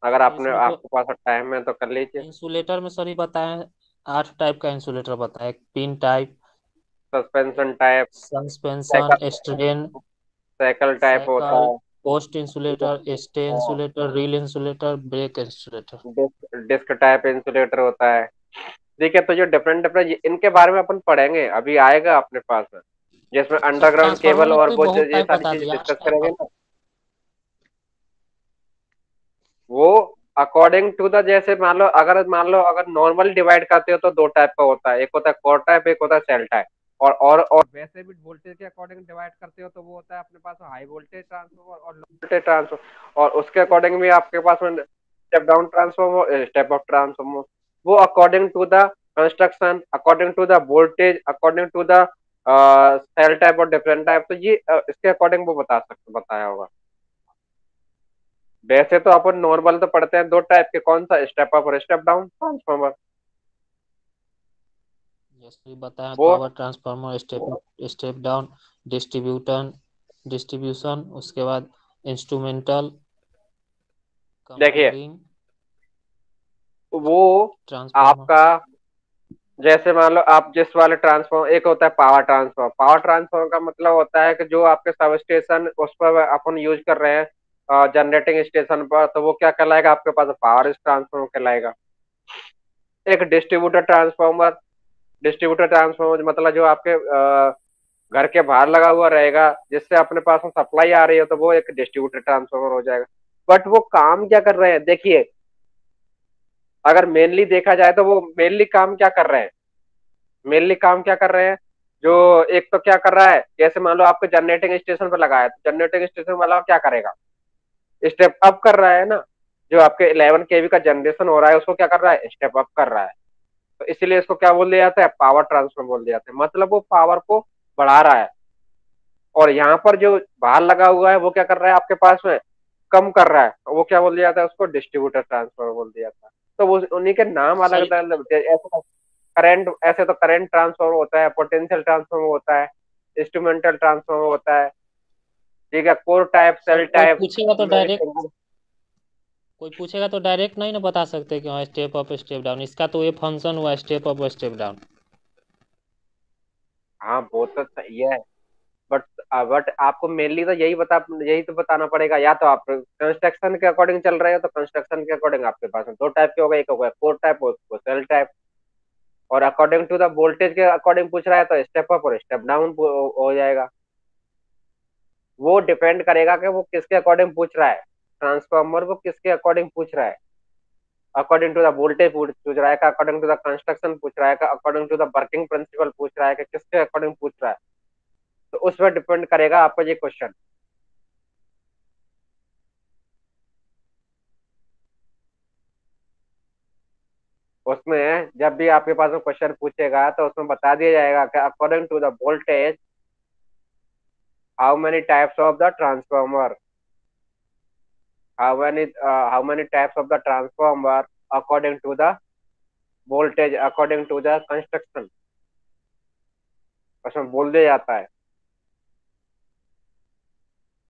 अगर सर आपने इसमें तो आपके पास टाइम है तो कर लीजिए। इंसुलेटर में सर ही बताएं, 8 टाइप का इंसुलेटर बताएं, pin type, suspension type. Suspension, shackle. Strain, shackle type होता साइकिल, है। Post insulator, stay insulator, reel insulator, break insulator. Disc disc type insulator होता है। ठीक है, तो जो डिफरेंट डिफरेंट इनके बारे में अपन पढ़ेंगे, अभी आएगा अपने पास में, जिसमें सर अंडरग्राउंड ट्रांसफार्मर केबल में और तो वो बहुत ये टाइप सारी बता चीजें दिया, डिस्कस 8 टाइप करेंगे का। ना। वो अकॉर्डिंग टू द, जैसे मान लो अगर नॉर्मल डिवाइड करते हो तो दो टाइप का होता है, एक होता है कोर टाइप, एक होता है सेल टाइप। और वैसे भी वोल्टेज के अकॉर्डिंग डिवाइड करते हो तो वो होता है अपने पास हाई वोल्टेज ट्रांसफॉर्मर और लो वोल्टेज ट्रांसफॉर्मर, और उसके अकॉर्डिंग भी आपके पास में step down transformer, step up transformer. वो according to the construction, according to the voltage, according to the cell type और डिफरेंट टाइप, तो ये इसके अकॉर्डिंग वो बताया होगा। वैसे तो अपन नॉर्मल तो पढ़ते हैं दो टाइप के, कौन सा, स्टेप अप और स्टेप डाउन ट्रांसफॉर्मर। जैसे बताया, वो power transformer, step down, distribution, distribution, उसके बाद इंस्ट्रूमेंटल, देखिए, कंपेयरिंग वो ट्रांसफार्मर। आपका, जैसे मान लो आप जिस वाले ट्रांसफॉर्मर, एक होता है पावर ट्रांसफॉर्मर। पावर ट्रांसफॉर्मर का मतलब होता है कि जो आपके सब स्टेशन उस पर अपन यूज कर रहे हैं जनरेटिंग स्टेशन पर, तो वो क्या कहलाएगा आपके पास, पावर ट्रांसफॉर्मर कहलाएगा। एक डिस्ट्रीब्यूटर ट्रांसफॉर्मर, डिस्ट्रीब्यूटर ट्रांसफॉर्मर मतलब जो आपके घर के बाहर लगा हुआ रहेगा, जिससे अपने पास में सप्लाई आ रही है, तो वो एक डिस्ट्रीब्यूटर ट्रांसफॉर्मर हो जाएगा। बट वो काम क्या कर रहे हैं, देखिए, अगर मेनली देखा जाए तो वो मेनली काम क्या कर रहे हैं, मेनली काम क्या कर रहे हैं, जो एक तो क्या कर रहा है, जैसे मान लो आपको जनरेटिंग स्टेशन पर लगाया, तो जनरेटिंग स्टेशन वाला क्या करेगा, स्टेप अप कर रहा है ना। जो आपके 11 केवी का जनरेशन हो रहा है उसको क्या कर रहा है, स्टेप अप कर रहा है। तो इसीलिए इसको क्या बोल दिया जाता है, पावर ट्रांसफर बोल दिया जाता है, मतलब वो पावर को बढ़ा रहा है। और यहाँ पर जो बाहर लगा हुआ है वो क्या कर रहा है आपके पास में, कम कर रहा है, तो वो क्या बोल दिया जाता है, उसको डिस्ट्रीब्यूटर ट्रांसफर बोल दिया जाता है। तो वो उन्हीं के नाम अलग सर अलग, ऐसे करंट, ऐसे तो करंट ट्रांसफॉर्मर होता है, पोटेंशियल ट्रांसफॉर्मर होता है, इंस्ट्रूमेंटल ट्रांसफॉर्मर होता है। ठीक है, core type, sir shell type. कोई पूछेगा तो डायरेक्ट नहीं ना बता सकते कि हाँ स्टेप अप स्टेप डाउन, इसका तो ये फंक्शन हुआ स्टेप अप और स्टेप डाउन। हाँ वो तो सही है, बट बट आपको मेनली तो यही तो बताना पड़ेगा। या तो आप कंस्ट्रक्शन के अकॉर्डिंग चल रहे हो तो कंस्ट्रक्शन के अकॉर्डिंग आपके पास में दो टाइप के हो गए, एक हो गया कोर टाइप और सेल टाइप। और अकॉर्डिंग टू द वोल्टेज के अकॉर्डिंग पूछ रहा है तो स्टेप अप और स्टेप डाउन हो जाएगा। वो डिपेंड करेगा कि वो किसके अकॉर्डिंग पूछ रहा है, ट्रांसफॉर्मर को किसके अकॉर्डिंग पूछ रहा है, अकॉर्डिंग टू द वोल्टेज पूछ रहा है, का अकॉर्डिंग टू द कंस्ट्रक्शन पूछ रहा है, का according to the working principle पूछ रहा है, कि किसके अकॉर्डिंग पूछ रहा है। तो उस पर डिपेंड करेगा आपका ये क्वेश्चन। उसमें जब भी आपके पास में क्वेश्चन पूछेगा तो उसमें बता दिया जाएगा कि according to the voltage how many types of the transformer, how many types of the transformer according to the voltage, according to the construction, उसमें बोल दिया जाता है।